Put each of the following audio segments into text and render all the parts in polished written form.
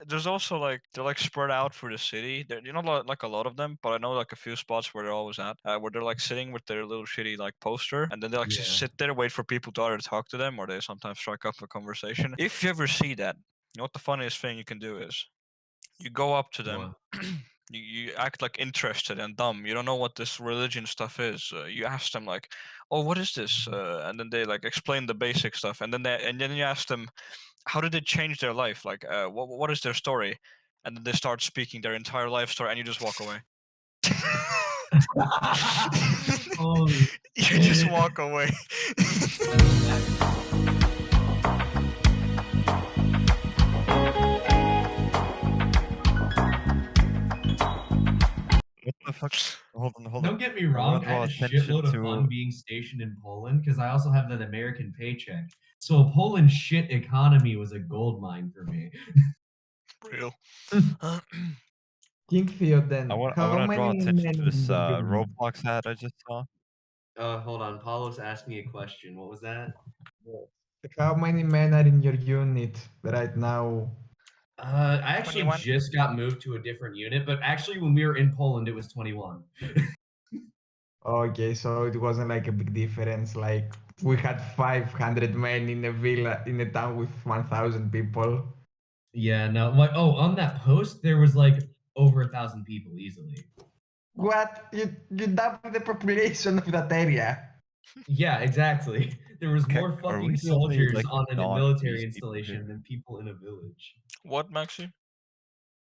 there's also like they're like spread out through the city. You know, like a lot of them, but I know like a few spots where they're always at, where they're like sitting with their little shitty like poster, and then they like just Yeah. sit there, wait for people to either talk to them, or they sometimes strike up a conversation. If you ever see that, you know what the funniest thing you can do is, you go up to them. What? You act like interested and dumb. You don't know what this religion stuff is. You ask them like, "Oh, what is this?" And then they like explain the basic stuff, and then you ask them, "How did it change their life? Like, what is their story?" And then they start speaking their entire life story, and you just walk away. Holy You just shit. walk away. What the fuck? Hold on. Don't get me I wanna wrong, I draw had a attention shitload of to- fun being stationed in Poland because I also have that American paycheck. So a Poland shit economy was a gold mine for me. Real. King Theoden, I want how to draw many attention men to this did you need? Roblox ad I just saw. Hold on, Paulos asked me a question. What was that? How many men are in your unit right now? I actually 21. just got moved to a different unit, but actually when we were in Poland, it was 21. Okay, so it wasn't like a big difference. Like we had 500 men in a villa in a town with 1,000 people. Yeah, no, like, oh, on that post, there was like over 1,000 people easily. What? You double the population of that area. Yeah, exactly. There was Okay, more are we fucking the only, soldiers like, on a non-Greece military people installation here? than people in a village. What, Maxi?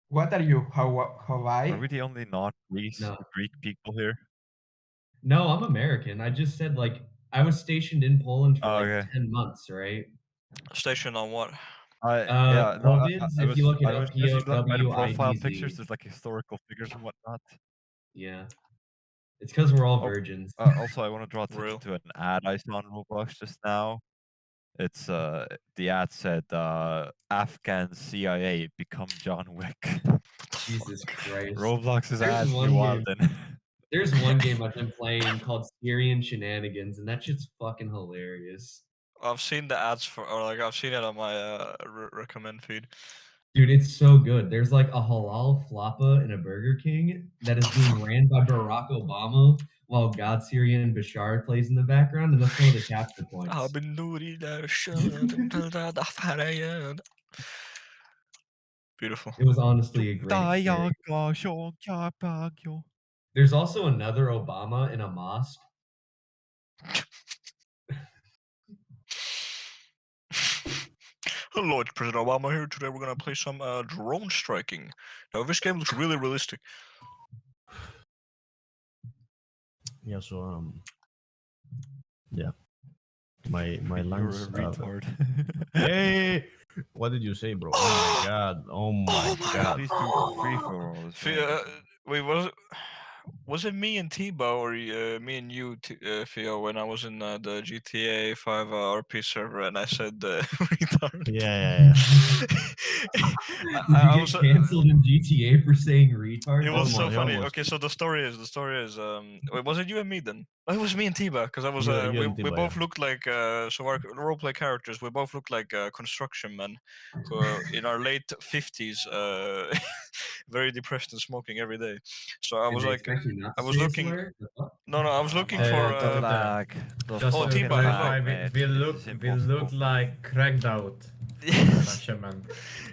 What are you? How Are I? we the only non-Greece No. Greek people here? No, I'm American. I just said like I was stationed in Poland for Oh, like okay. 10 months, right? Station on what? Yeah, no, COVIDs, if you look it I up, was just looking at the profile POWIDZ. pictures. There's like historical figures and whatnot. Yeah. It's because we're all Oh, virgins. Also, I want to draw attention Real. to an ad I saw on Roblox just now. It's the ad said Afghan CIA become John Wick. Jesus Christ. Roblox's There's ads one be game- wildin'. There's one game I've been playing called Syrian Shenanigans, and that shit's fucking hilarious. I've seen the ads for, or like I've seen it on my recommend feed. Dude, it's so good. There's like a halal flappa in a Burger King that is being ran by Barack Obama while God Syrian Bashar plays in the background, and that's one of the chapter points. Beautiful. It was honestly a great experience. Dayaga. There's also another Obama in a mosque. Hello, it's President Obama here. Today we're gonna play some drone striking. Now this game looks really realistic. Yeah, so yeah. My You're lungs a retard. Hey, what did you say, bro? Oh my god. Oh my god. Please do free for all. Wait, was it me and T-Bow or me and you, Theo, when I was in the GTA 5 RP server and I said retard? Yeah. Did you get canceled in GTA for saying retard? It was so Almost, funny. almost. Okay, so the story is wait, was it you and me then? Oh, it was me and Tiba because I was You and we Tiba, both yeah. looked like so our roleplay characters. We both looked like construction men who in our late 50s, very depressed and smoking every day. So I Did was they like, expect you not I to was say a looking. slur? The fuck? No, I was looking Hey, for. the Lag. Just Oh, to Tiba, clarify, hello. we look like cracked out Yes. construction.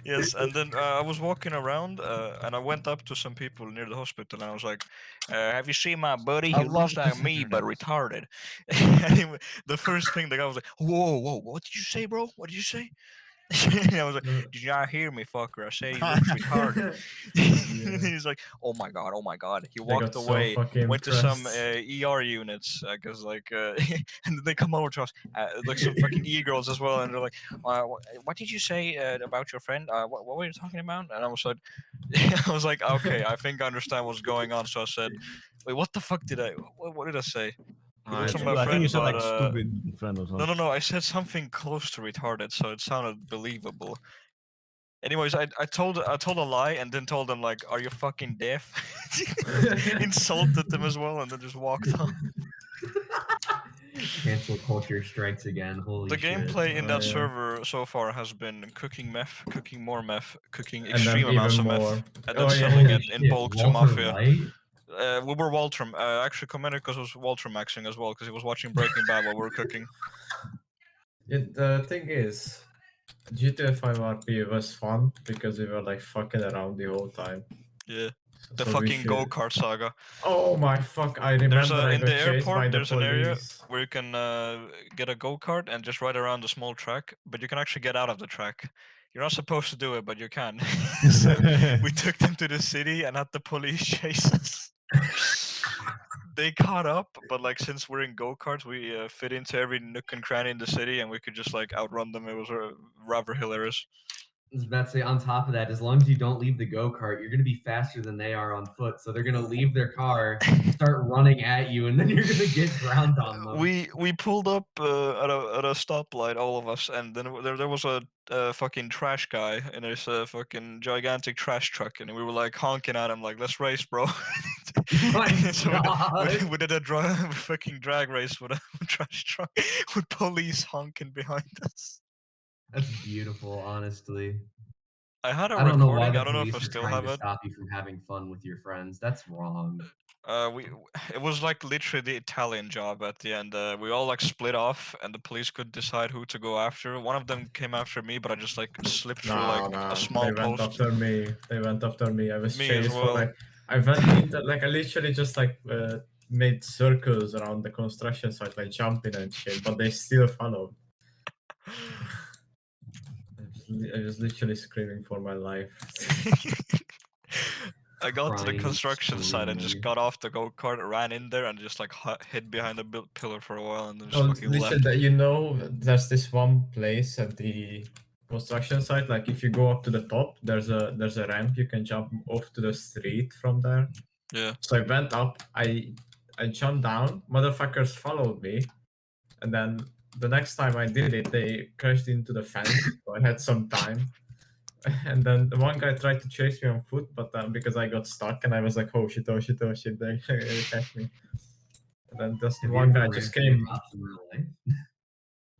Yes, and then I was walking around and I went up to some people near the hospital and I was like, "Have you seen my buddy? I He love looks like this me, but internet. retarded." And the first thing the guy was like, "Whoa, what did you say, bro? What did you say?" And I was like, "Did you not hear me, fucker? I said he looks retarded." And he's like, "Oh my god!" He walked got so away, fucking went to some impressed. ER units because and then they come over to us, like some fucking e-girls as well, and they're like, "What did you say about your friend? What were you talking about?" And I was like, "Okay, I think I understand what's going on." So I said, "Wait, what the fuck did what did I say?" He looks like my I think you friend, said like but, stupid friend or something. No. I said something close to retarded, so it sounded believable. Anyways, I told a lie and then told them like, "Are you fucking deaf?" Insulted them as well, and then just walked on. Cancel culture strikes again. Holy The shit. gameplay in Oh, that yeah. server so far has been cooking meth, cooking more meth, cooking And then extreme amounts even of more. meth, and Oh, then yeah. selling Holy it in shit, bulk to Walter Mafia. White? We were Waltram. Actually, Comenicus was Waltram maxing as well because he was watching Breaking Bad while we were cooking. The thing is, GTA 5 RP was fun because we were like fucking around the whole time. Yeah, the So we fucking should- go-kart saga. Oh my fuck! I remember There's I in got the chased by airport. the There's an area police. where you can get a go-kart and just ride around a small track, but you can actually get out of the track. You're not supposed to do it, but you can. So we took them to the city and had the police chase us. They caught up, but like since we're in go-karts, we fit into every nook and cranny in the city, and we could just like outrun them. It was rather hilarious. I was about to say, on top of that, as long as you don't leave the go-kart, you're going to be faster than they are on foot. So they're going to leave their car, start running at you, and then you're going to get ground on them. We pulled up at a stoplight, all of us, and then there was a fucking trash guy in his fucking gigantic trash truck, and we were like honking at him like, "Let's race, bro!" My So God. we did a fucking drag race with a trash truck with police honking behind us. That's beautiful, honestly. I had a I don't know why recording. the I don't know if police I are still trying have to it. stop you from having fun with your friends. That's wrong. It was like literally the Italian job at the end. We all like split off, and the police could decide who to go after. One of them came after me, but I just like slipped through like a small They went post. after me. They went after me. I was Me as chased well. for like I went into like I literally just like made circles around the construction site, like jumping and shit, but they still followed. I was literally screaming for my life. I got to the Crying, construction site and just screaming. got off the go-kart, ran in there, and just like hid behind a pillar for a while, and then just Oh, fucking listen, left. that you know, there's this one place at the construction site. Like, if you go up to the top, there's a ramp. You can jump off to the street from there. Yeah. So I went up. I jumped down. Motherfuckers followed me, and then the next time I did it, they crashed into the fence. So I had some time. And then the one guy tried to chase me on foot, but because I got stuck and I was like, oh shit, they catch me. And then just Have you one ever guy ran just from the came. cops in real life?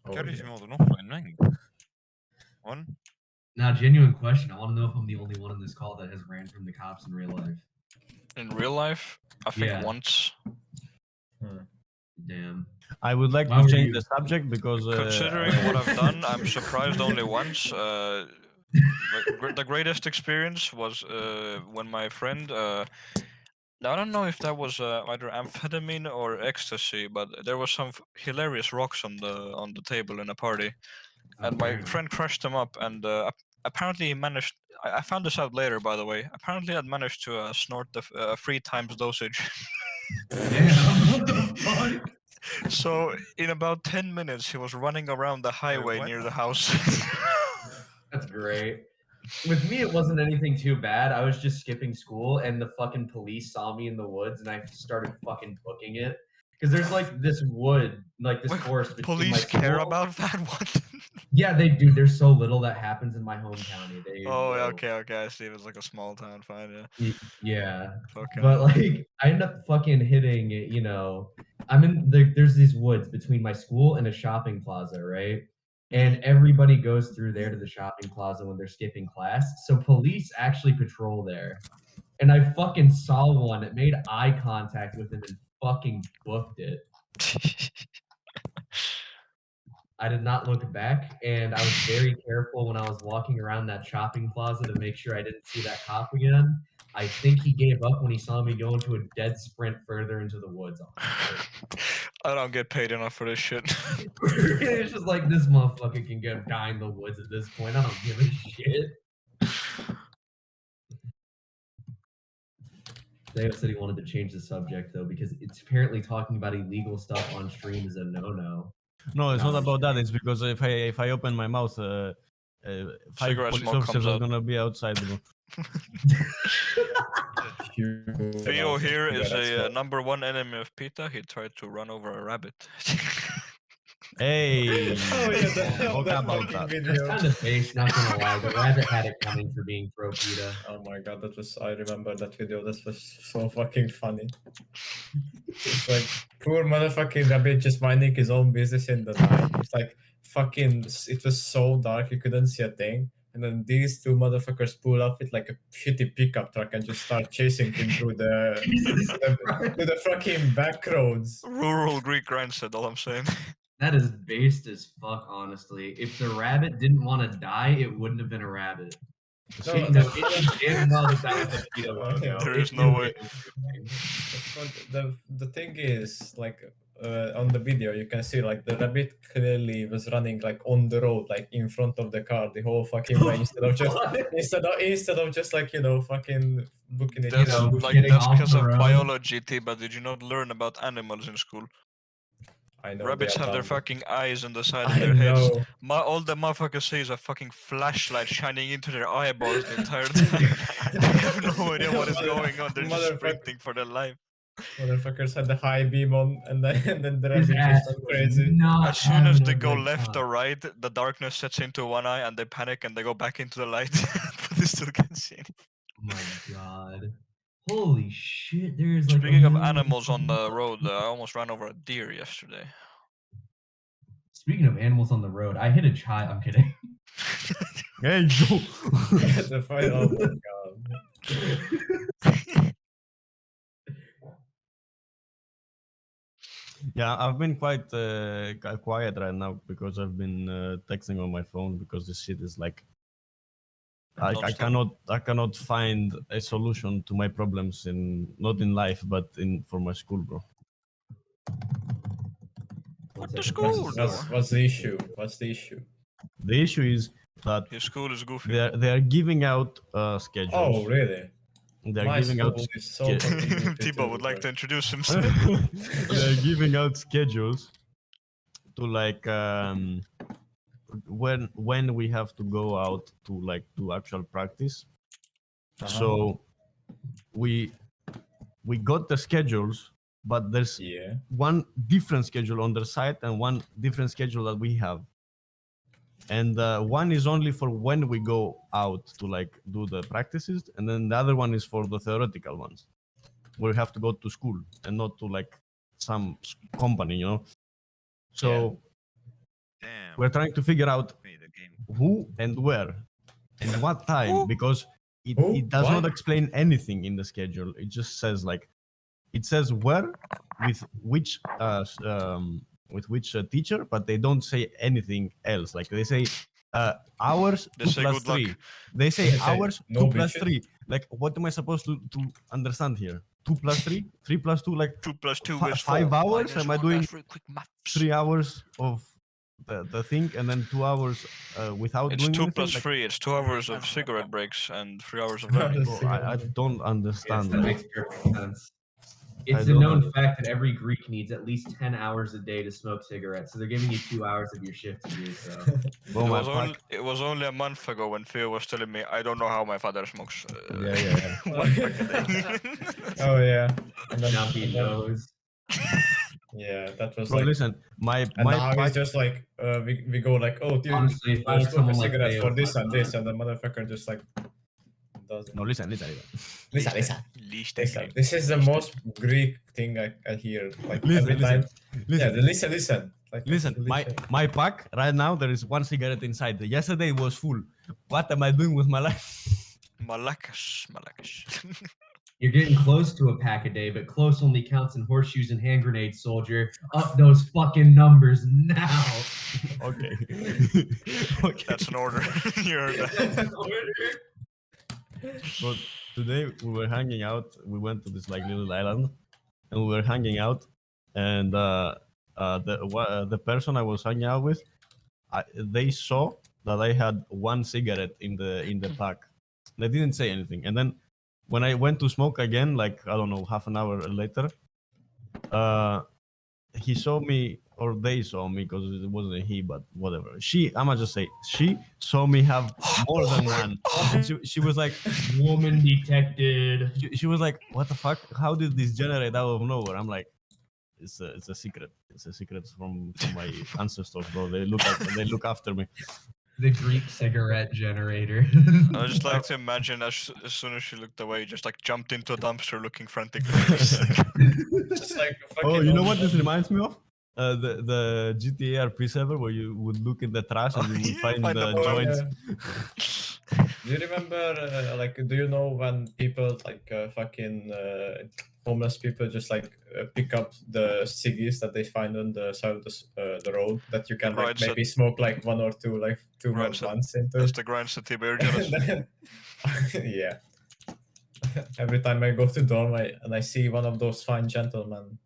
Oh, Hva er det yeah. som holder den oppe en lenge? One? Now, genuine question. I want to know if I'm the only one in this call that has ran from the cops in real life. In real life, I think Yeah. once. Damn. I would like Why to were change you- the subject because Considering what I've done, I'm surprised only once. The greatest experience was when my friend. Now, I don't know if that was either amphetamine or ecstasy, but there was some hilarious rocks on the table in a party, and my Apparently. friend crushed them up, and apparently he managed. I found this out later, by the way. Apparently, I'd managed to snort the 3 times dosage. Damn. What the fuck? So in about 10 minutes, he was running around the highway what? near the house. That's great. With me, it wasn't anything too bad. I was just skipping school, and the fucking police saw me in the woods, and I started fucking booking it. Because there's like this wood, like this Wait, forest between my Police care school- about that? What? Yeah, they do. There's so little that happens in my home county. They Oh, will- okay. I see. It was like a small town. Fine, yeah. Yeah. Okay. But like, I end up fucking hitting, you know, there's these woods between my school and a shopping plaza, right? And everybody goes through there to the shopping plaza when they're skipping class. So police actually patrol there. And I fucking saw one. It made eye contact with him and fucking booked it. I did not look back, and I was very careful when I was walking around that shopping plaza to make sure I didn't see that cop again. I think he gave up when he saw me go into a dead sprint further into the woods. I don't get paid enough for this shit. It's just like, this motherfucker can go die in the woods at this point. I don't give a shit. Theo said he wanted to change the subject though, because it's apparently talking about illegal stuff on stream is a no-no. no, it's No, not it's about that. fine. It's because if I open my mouth, 5 Cigarette police smoke officers comes are out. gonna be outside. Bro. Theo here is a #1 enemy of PETA. He tried to run over a rabbit. Hey, Oh yeah, what that about fucking that? It's video. kind of based, not gonna lie. The rabbit had it coming for being pro PETA. Oh my god, that was I remember that video. That was so fucking funny. It's like poor motherfucking rabbit just minding his own business in the night. It's like fucking. It was so dark you couldn't see a thing. And then these two motherfuckers pull up with like a shitty pickup truck and just start chasing him through the Jesus to Christ. the fucking back roads. Rural Greek grandson, all I'm saying. That is based as fuck, honestly. If the rabbit didn't want to die, it wouldn't have been a rabbit. No, It no, knew damn well that was the PETA logo. There It is no knew way. it was doing. But the thing is, like on the video, you can see like the rabbit clearly was running like on the road, like in front of the car the whole fucking way instead of just instead of just like fucking looking at That's know, like getting that's off because the of road. biology, Tiba. Did you not learn about animals in school? I know Rabbits they are have their dumb. fucking eyes on the side of I their heads. know. All the motherfuckers see is a fucking flashlight shining into their eyeballs the entire time. They have no idea what is going on. They're just Motherfucker. sprinting for their life. Motherfuckers had the high beam on, and then the His rabbit ass just went was crazy. not As soon as having they a go good left time. or right, the darkness sets into one eye and they panic and they go back into the light. But they still can't see anything. Oh my god. Holy shit, there is like. a Speaking of million animals on fucking- the road, I almost ran over a deer yesterday. Speaking of animals on the road, I hit a child. I'm kidding. Hey, Joe. The fight, oh my god. Yeah, I've been quite quiet right now because I've been texting on my phone because this shit is like I Non-stop. cannot find a solution to my problems not in life but for my school, bro. What the What's school? What's the issue? What's the issue? The issue is that Your school is goofy. they are giving out schedules. Oh, really? They're My giving out school is so Yeah. fucking goofy Tibo too, would like to bro. introduce himself. they're giving out schedules to like when we have to go out to like do actual practice. Uh-huh. So we got the schedules, but there's Yeah. one different schedule on their site and one different schedule that we have. And one is only for when we go out to like do the practices, and then the other one is for the theoretical ones, where we have to go to school and not to like some company, you know. So Damn. we're trying to figure out me the game. who and where and what time, Who? because Who? it does not What? explain anything in the schedule. It just says like it says where with which teacher, but they don't say anything else. Like they say hours They 2 say plus good luck. 3. They say They say hours no 2 plus bitches. 3. Like what am I supposed to understand here? 2 plus 3, 3 plus 2, like 2 plus 2 Fi- is 5 4. hours? Minus Am I 1, doing that's very quick maths. 3 hours of the thing and then 2 hours without It's doing 2 anything? plus Like, 3. It's 2 hours of cigarette breaks and 3 hours of learning. bro, I don't Yes, understand. that bro. makes perfect sense. It's a don't known under- fact that every Greek needs at least 10 hours a day to smoke cigarettes, so they're giving you 2 hours of your shift to do so. Bro, my pack- It was only a month ago when Theo was telling me, I don't know how my father smokes. Yeah. one pack a day." Oh yeah. And then- Now he and then- knows. Yeah, that was Bro, like. listen, my And now pack, it's just like we go like, oh, dude, Honestly, if I don't was smoke a someone like cigarette Theo, for this I'd and not. this, and the motherfucker just like doesn't. no, listen. Listen. Least Listen. This is the most Greek thing I hear. Like Listen, every time. Listen, Yeah, listen. Like listen. My pack right now there is 1 cigarette inside. Yesterday it was full. What am I doing with my life? Malakas. You're getting close to a pack a day, but close only counts in horseshoes and hand grenades, soldier. Up those fucking numbers now. Okay. Okay. That's an order. You heard that. But today we were hanging out. We went to this like little island, and we were hanging out. And the person I was hanging out with, they saw that I had 1 cigarette in the pack. They didn't say anything. And then when I went to smoke again, like I don't know, half an hour later, he saw me, or they saw me, because it wasn't he, but whatever. I'ma just say, she saw me have more than 1. And she was like, Woman detected. she was like, what the fuck? How did this generate out of nowhere? I'm like, it's a secret. It's a secret from my ancestors, bro. They look after me. The Greek cigarette generator. I just like to imagine as soon as she looked away, just like jumped into a dumpster looking frantically. Just like Oh, fucking you know old what this man. reminds me of? The GTA RP server where you would look in the trash and Oh, you would yeah, find find the the joints. Do you remember, do you know when people like fucking homeless people just like pick up the ciggies that they find on the side of the road that you can like Right, so- maybe smoke like one or two like two Right, at so once into? That's the Grand City Bear jealous. And then- yeah. Every time I go to dorm and I see one of those fine gentlemen,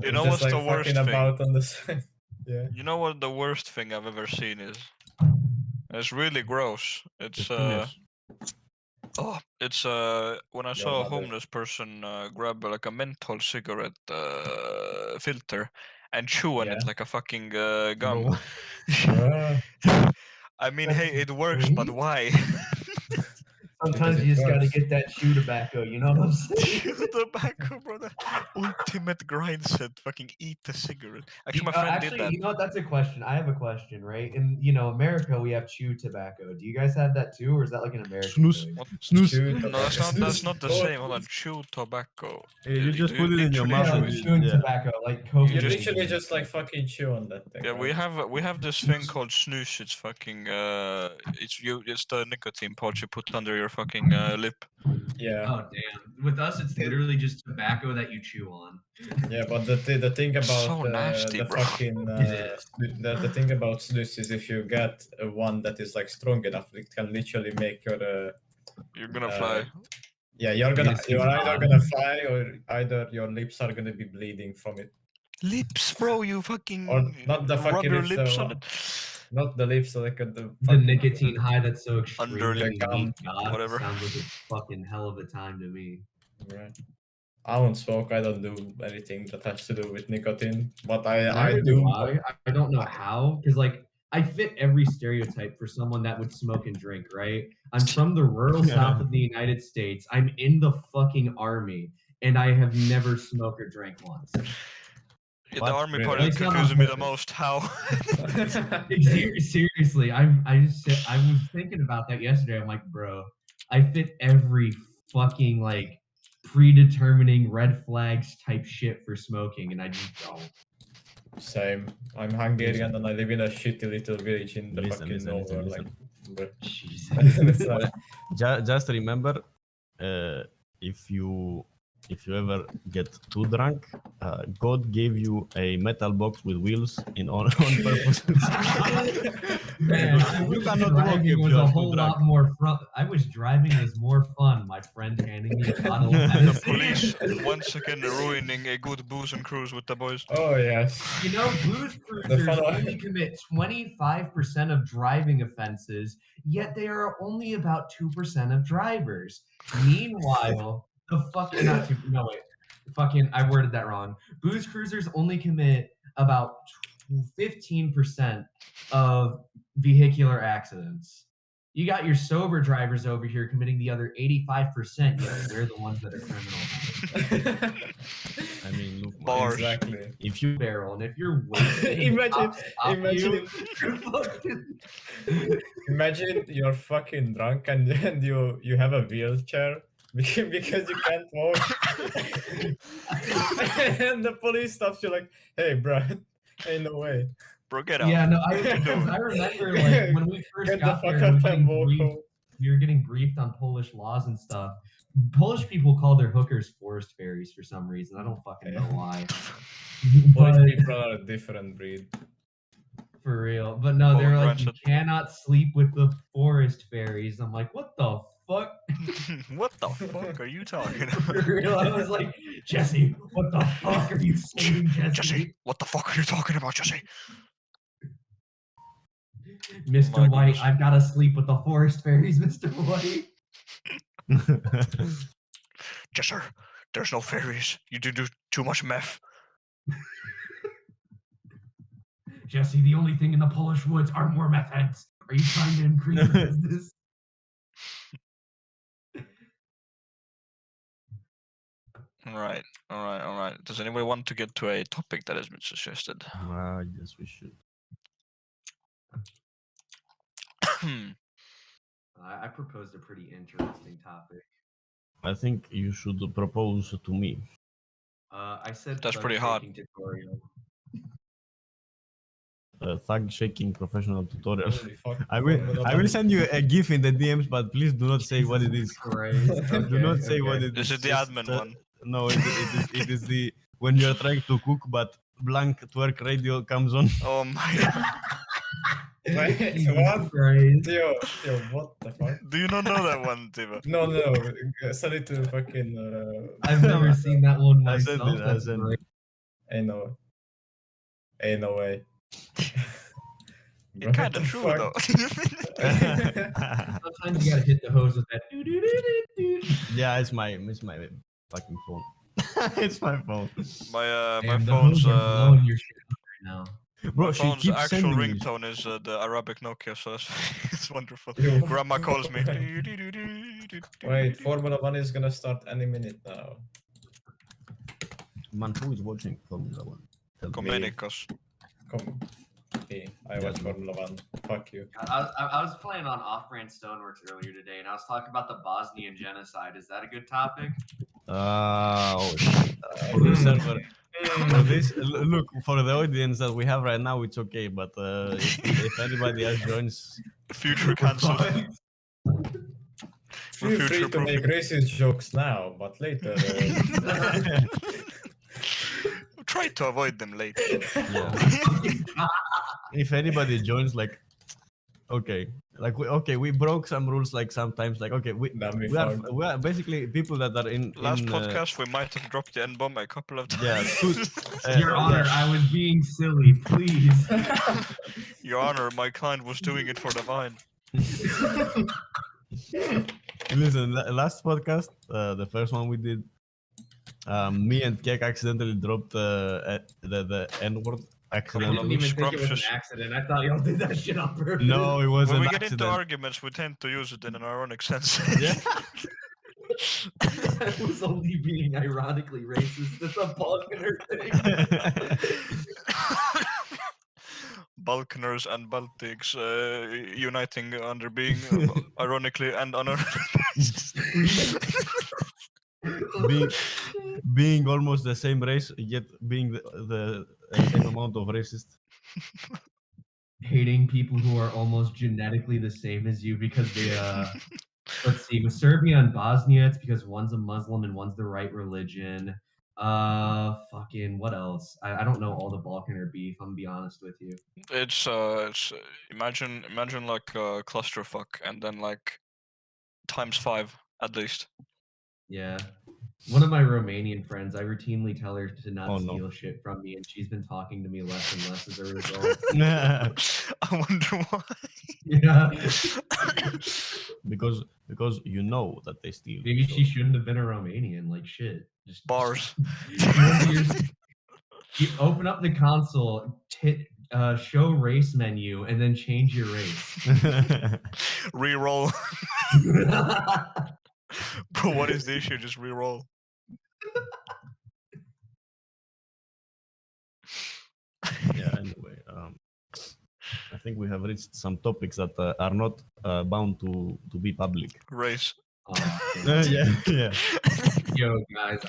You know just what's the like worst fucking thing? about on the side. Yeah. You know what the worst thing I've ever seen is? It's really gross. It's when I saw a mother. homeless person grab like a menthol cigarette filter and chew on Yeah. it like a fucking gum. Ah, I mean, That's hey, it works, but great. why? Sometimes Because you it just gotta works. get that chew tobacco, you know what I'm saying? Chew tobacco, brother. Ultimate grind set. Fucking eat the cigarette. Actually, my friend Actually, did that. you know what? That's a question. I have a question, right? In America, we have chew tobacco. Do you guys have that too, or is that like an American Snus. thing? Snooze. chew No, that's tobacco. not the Oh, same. Hold on, chew tobacco. You just do put it in your literally mouth Yeah, and like chew- chewing yeah. tobacco, like coke. You just- literally just like fucking chew on that thing. Yeah, right? we have this thing called snooze. It's fucking it's the nicotine pouch you put under your fucking lip. Yeah, Oh damn! With us, it's literally just tobacco that you chew on. yeah, but the thing about So nasty, the bro. fucking the thing about snus is if you get one that is like strong enough, it can literally make your You're gonna Uh, fly. you're Yes, you're you either are. gonna fly or either your lips are gonna be bleeding from it. Lips, bro. You fucking Or not the rub fucking your lips, lips though. on it. Not the lips, like the The fucking- nicotine high that's so extremely Underlip. unique. God, Whatever. sounds like a fucking hell of a time to me. Right. I don't smoke. I don't do anything that has to do with nicotine. But I Neither do. I don't know how, because like I fit every stereotype for someone that would smoke and drink, right? I'm from the rural south of the United States. I'm in the fucking army, and I have never smoked or drank once. The What? army Really? part that It's not on confuses me the purpose. most. How? Seriously, I was thinking about that yesterday. I'm like, bro, I fit every fucking like predetermining red flags type shit for smoking, and I just don't. Same. I'm Hungarian and I live in a shitty little village in the Listen, fucking listen, nowhere. listen, Like, Jesus. it's like, Just remember, if you ever get too drunk, God gave you a metal box with wheels on purpose. Man, I You wish cannot walk driving if was you a are too whole drunk. lot more fun. I wish driving was more fun. My friend handing me a bottle of The medicine. police once again ruining a good booze and cruise with the boys. oh yes. You know, booze The cruisers fellow- only commit 25% of driving offenses, yet they are only about 2% of drivers. Meanwhile, the fucking not two, no wait, fucking I worded that wrong. Booze cruisers only commit about 15% of vehicular accidents. You got your sober drivers over here committing the other 85%, yet we're the ones that are criminal. I mean, look, Bars. Exactly. if you Barrel, and if you're wasted, and the Imagine- cops stop imagine you, you're fucking- Imagine you're fucking drunk and you have a wheelchair because you can't walk. And the police stops you like, hey bro, ain't no way. Bro, get out. Yeah, no, I doing? remember like when we first Get the got fuck there, up and walk home. we were getting briefed on Polish laws and stuff. Polish people call their hookers forest fairies for some reason. I don't fucking know why. Polish But people are a different breed. for real. But no, they're Polar like, you rancid. cannot sleep with the forest fairies. I'm like, what the fuck? What the fuck are you talking For about? real, I was like, Jesse, what the fuck are you saying, Jesse? Jesse, what the fuck are you talking about, Jesse? Mr. My White, goodness. I've got to sleep with the forest fairies, Mr. White. Jesse, there's no fairies. You do too much meth. Jesse, the only thing in the Polish woods are more meth heads. Are you trying to increase the business? Right. All right. Does anybody want to get to a topic that has been suggested? Yes, we should. I proposed a pretty interesting topic. I think you should propose to me. I said That's thug pretty hard. shaking tutorial. Thug shaking professional tutorial. Holy fuck. I will send you a GIF in the DMs, but please do not say what it is. Christ. Do not Okay, say what okay. it is. Is it the Just, admin one? No, it is the when you are trying to cook, but blank twerk radio comes on. Oh my god. Wait, Jesus what? Christ. Yo, what the fuck? Do you not know that one, Tiva? No, send it to fucking. I've never seen that one I said myself. it, I That's said great. Ain't no way. It's kind of true though. Sometimes you gotta hit the hose with that. doo-doo-doo-doo-doo. Yeah, it's my fucking phone. It's my phone. my Damn, the phone's hose are blowing your shit up right now. Bro, she phone's keeps actual sending me. ringtone is the Arabic Nokia, so it's wonderful. Yo. Grandma calls me. Wait, Formula 1 is gonna start any minute now. Man, who is watching Formula 1? Tell me. Comenicos. Come. Hey, I watch Formula 1. Fuck you. I was playing on Off-Brand Stoneworks earlier today, and I was talking about the Bosnian genocide. Is that a good topic? Oh, shit. For the server. For this, look, for the audience that we have right now, it's okay. But if anybody else joins, Future cancel. Feel free to make racist jokes now, but later. Try to avoid them later. yeah. If anybody joins, like, okay, like we broke some rules. Like sometimes, like okay, we are basically people that are in Last in, podcast, we might have dropped the N-bomb a couple of Yeah, times. Your Honor, I was being silly. Please. Your Honor, my client was doing it for the vine. Listen, last podcast, the first one we did, me and Kek accidentally dropped the N-word. I Accidentally. didn't even think it was an Scrumptious. accident. I thought y'all did that shit on purpose. No, it was When an we get accident. into arguments, we tend to use it in an ironic sense. Yeah. I was only being ironically racist. It's a Balkaner thing. Balkaners and Baltics uniting under being ironically and being almost the same race, yet being the same amount of racist. Hating people who are almost genetically the same as you because they let's see, with Serbia and Bosnia, it's because one's a Muslim and one's the right religion. Fucking what else? I don't know all the Balkaner beef. I'm gonna be honest with you. It's imagine like a clusterfuck and then like ×5 at least. Yeah. One of my Romanian friends, I routinely tell her to not Oh, no. steal shit from me, and she's been talking to me less and less as a result. I wonder why. Yeah. because you know that they steal. Maybe so- she shouldn't have been a Romanian. Like shit. Just Bars. You open up the console, show race menu, and then change your race. Reroll. Bro, what is the issue? Just reroll. Yeah. Anyway, I think we have reached some topics that are not bound to be public. Race. Oh, Yeah. yo, guys,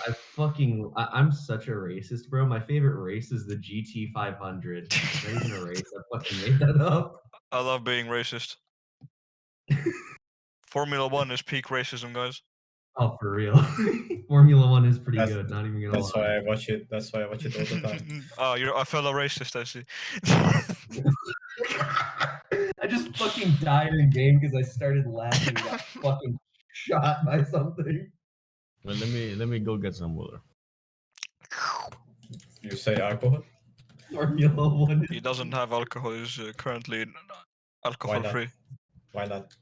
I'm such a racist, bro. My favorite race is the GT 500. It's not even a race. I fucking made that up. I love being racist. Formula 1 is peak racism, guys. Oh, for real. Formula 1 is pretty That's- good. Not even gonna That's lie. why I watch it. That's why I watch it all the time. Oh, you're a fellow racist, I see. I just fucking died in game because I started laughing and got fucking shot by something. Well, let me go get some water. You say alcohol? Formula 1 He doesn't have alcohol. He's currently not? alcohol free. Why not?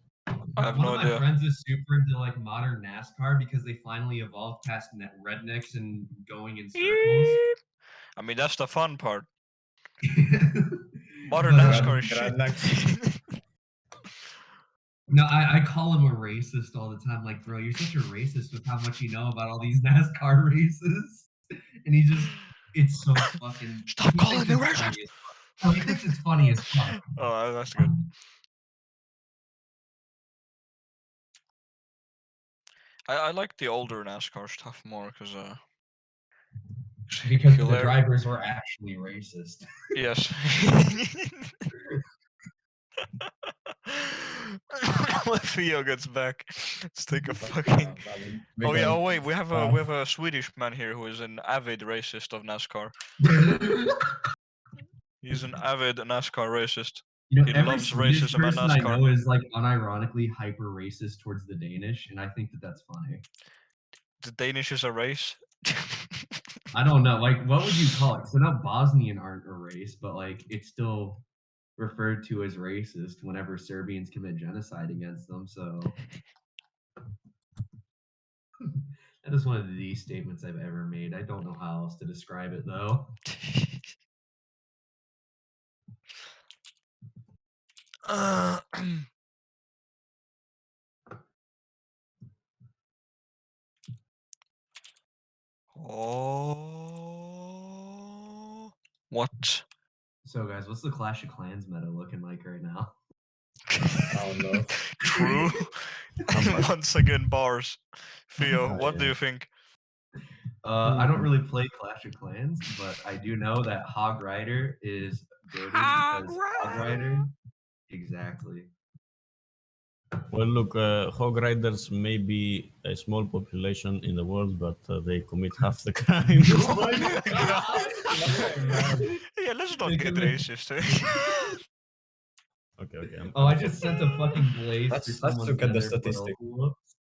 I have One no of my idea. friends is super into like modern NASCAR because they finally evolved past rednecks and going in circles. I mean, that's the fun part. Modern But, NASCAR is shit. Rednecks. No, I call him a racist all the time. Like, bro, you're such a racist with how much you know about all these NASCAR races. and it's so fucking. Stop he calling thinks me it's racist. funny as fuck. Oh, he thinks it's funny as fuck. Oh, that's good. I like the older NASCAR stuff more because Because the drivers were actually racist. Yes. When Theo gets back, let's take a fucking. Oh yeah. Oh wait, we have a Swedish man here who is an avid racist of NASCAR. He's an avid NASCAR racist. You know, He every loves Swedish racism and person I NASCAR. know is like unironically hyper racist towards the Danish, and I think that that's funny. The Danish is a race. I don't know, like, what would you call it? So now Bosnian aren't a race, but like it's still referred to as racist whenever Serbians commit genocide against them. So that is one of the statements I've ever made. I don't know how else to describe it though. Uh, oh, what? So guys, what's the Clash of Clans meta looking like right now? Oh no. True. Once again, bars. Theo, what do you think? I don't really play Clash of Clans, but I do know that Hog Rider is goated because Hog Rider. Exactly. Well, look, hog riders may be a small population in the world, but they commit half the crime. Oh my god! Yeah, let's not They get commit- racist. Okay. Oh, I just sent a fucking blaze Let's- for let's someone's look at the nether portal. statistic. Whoops.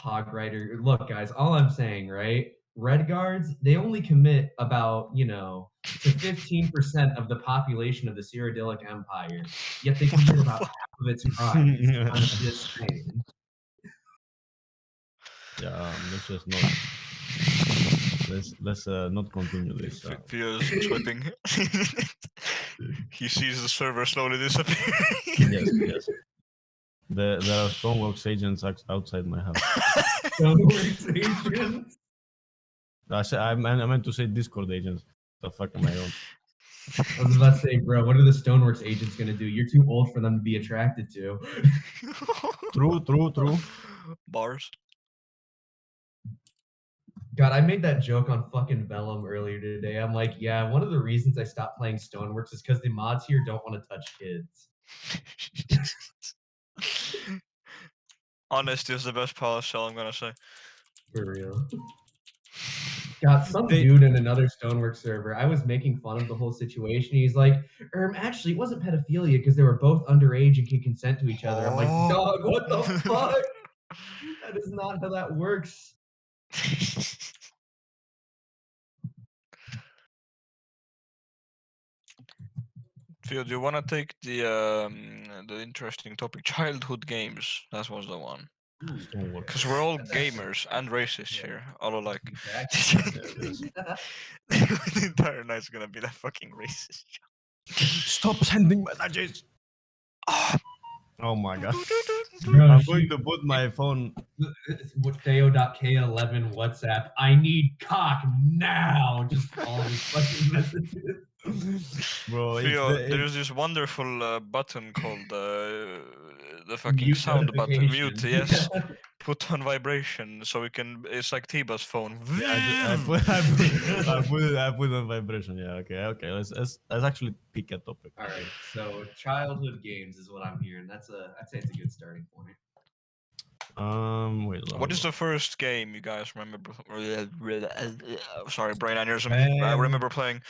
Hog Rider. Look, guys, all I'm saying, right? Red guards, they only commit about, to 15% of the population of the Cyrodiilic Empire, yet they commit about half of its crimes. I'm just saying. Yeah, let's just not. Let's not continue this. Theo's sweating. He sees the server slowly disappear. Yes. There are Stoneworks agents outside my house. Stoneworks agents. I meant to say Discord agents. The fuck am I on? I was about to say, bro, what are the Stoneworks agents gonna do? You're too old for them to be attracted to. True. Bars. God, I made that joke on fucking Vellum earlier today. I'm like, yeah, one of the reasons I stopped playing Stoneworks is because the mods here don't want to touch kids. Honesty is the best policy, all I'm gonna say. For real. Got some dude in another Stoneworks server. I was making fun of the whole situation. He's like, actually, it wasn't pedophilia because they were both underage and can consent to each other. I'm like, dog, what the fuck? That is not how that works. Theo, do you want to take the interesting topic, childhood games? That was the one. Stoneworks. Because we're all gamers and racists here, all alike. Exactly. The entire night's gonna be that fucking racist. Stop sending messages. Oh my god. Bro, I'm going to put my phone. Theo.k11 WhatsApp. I need cock now. Just all these fucking messages. Bro, it's Theo, the- there's this wonderful button called the fucking Mute sound button. Mute, notification. yes. Put on vibration so we can. It's like Tiba's phone. I put it on vibration. Yeah, okay. Let's actually pick a topic. All right, so childhood games is what I'm hearing. I'd say it's a good starting point. Wait. What is the first game you guys remember? Sorry, brain aneurysm. I remember playing.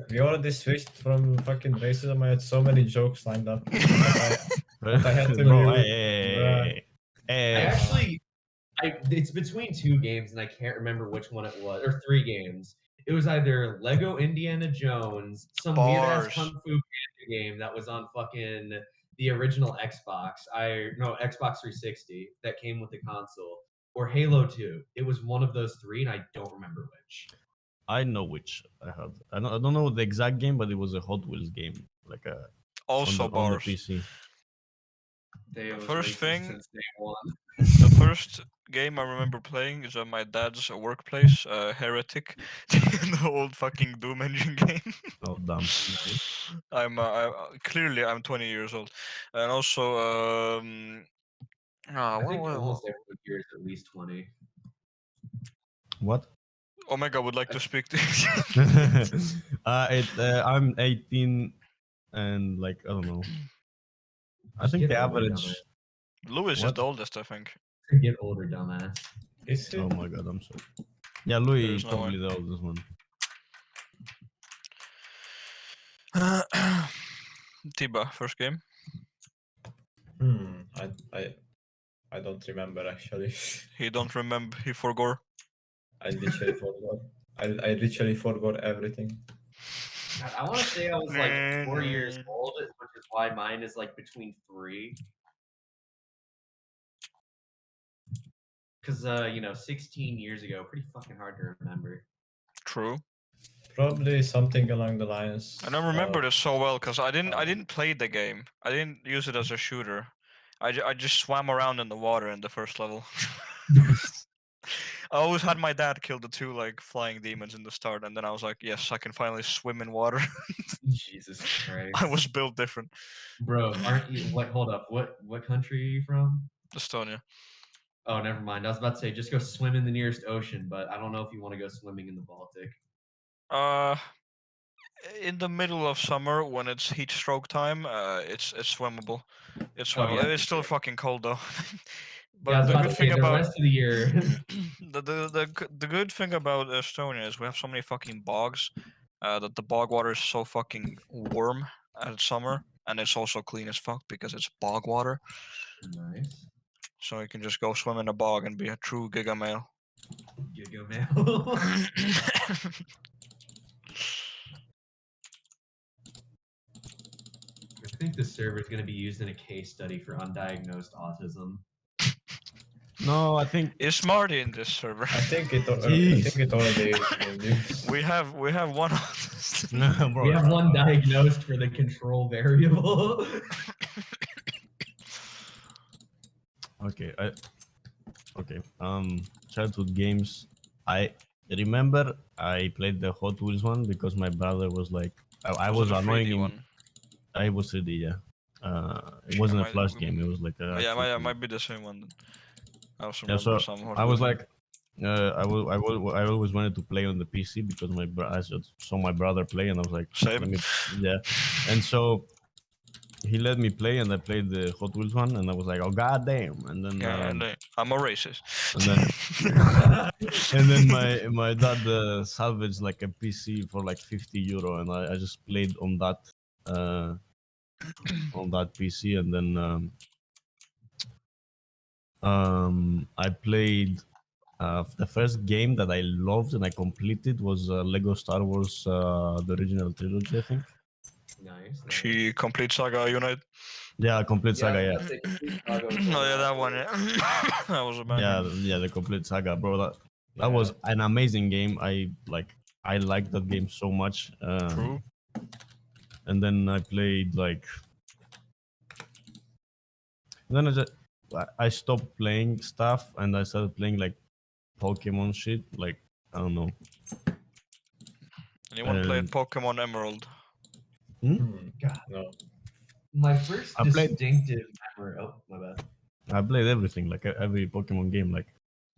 We already switched from fucking racism. I had so many jokes lined up. I had to Bro, mute. It's between two games, and I can't remember which one it was, or three games. It was either Lego Indiana Jones, some weird ass Bars. Kung Fu Panda game that was on fucking the original Xbox. Xbox 360 that came with the console, or Halo 2. It was one of those three, and I don't remember which. I know which I had. I don't know the exact game, but it was a Hot Wheels game, like a Also on the bars. PC. They was First racist thing- since day one. The first game I remember playing is at my dad's workplace, Heretic, the old fucking Doom engine game. Oh damn. Clearly I'm 20 years old, and also I what, think what, almost everyone here is at least 20. What? Omega would like to speak to. I'm 18 and like I don't know. I Just think get the older, average. dumbass. Lewis is What? the oldest, I think. Get older, dumbass. Is it? Oh my god, I'm sorry. Yeah, Louis There's is no probably the oldest one. Tiba, first game. I don't remember actually. He don't remember. He forgot. I literally forgot. I literally forgot everything. God, I want to say I was like 4 years old, which is why mine is like between 3. Because, 16 years ago, pretty fucking hard to remember. True. Probably something along the lines. I don't remember of- this so well because I didn't play the game. I didn't use it as a shooter. I just swam around in the water in the first level. I always had my dad kill the 2 like flying demons in the start, and then I was like, yes, I can finally swim in water. Jesus Christ. I was built different. Bro, aren't you, like, hold up, what country are you from? Estonia. Oh, never mind. I was about to say, just go swim in the nearest ocean, but I don't know if you want to go swimming in the Baltic. In the middle of summer when it's heat stroke time, it's swimmable. It's Oh, swimmable. yeah, It's for still sure. fucking cold though. But Yeah, I was the about good to thing say, the about rest of the year. the good thing about Estonia is we have so many fucking bogs. That the bog water is so fucking warm at summer, and it's also clean as fuck because it's bog water. Nice. So you can just go swim in a bog and be a true giga male. Giga mail. I think this server is going to be used in a case study for undiagnosed autism. No, I think Is Marty in this server? I think it. I Jeez. think it already is in use. we have one. bro, We have one diagnosed for the control variable. Okay, childhood games. I remember I played the Hot Wheels one because my brother was like, I was it a 3D annoying him. one? I was 3D, yeah. It wasn't a might- flash game. It was like a. Yeah, actual it thing. might be the same one. Then. I also Yeah, remember so some. I was like, I always wanted to play on the PC because I saw my brother play, and I was like, Same. let me, yeah. And so he let me play, and I played the Hot Wheels one, and I was like, oh goddamn! And then Yeah, and I'm a racist. and then my dad salvaged like a PC for like €50, and I just played on that PC, and then I played the first game that I loved and I completed was Lego Star Wars, the original trilogy, I think. Nice. She complete Saga Unite. Yeah, complete saga. Yeah, Oh yeah, that one. Yeah. That was a bad game. yeah, the complete saga, bro. That was an amazing game. I liked that game so much. True. And then I played like. Then I stopped playing stuff and I started playing like Pokemon shit. Like I don't know. Anyone played Pokemon Emerald? God. No. My first I played- distinctive memory. Oh, my bad. I played everything, like every Pokemon game, like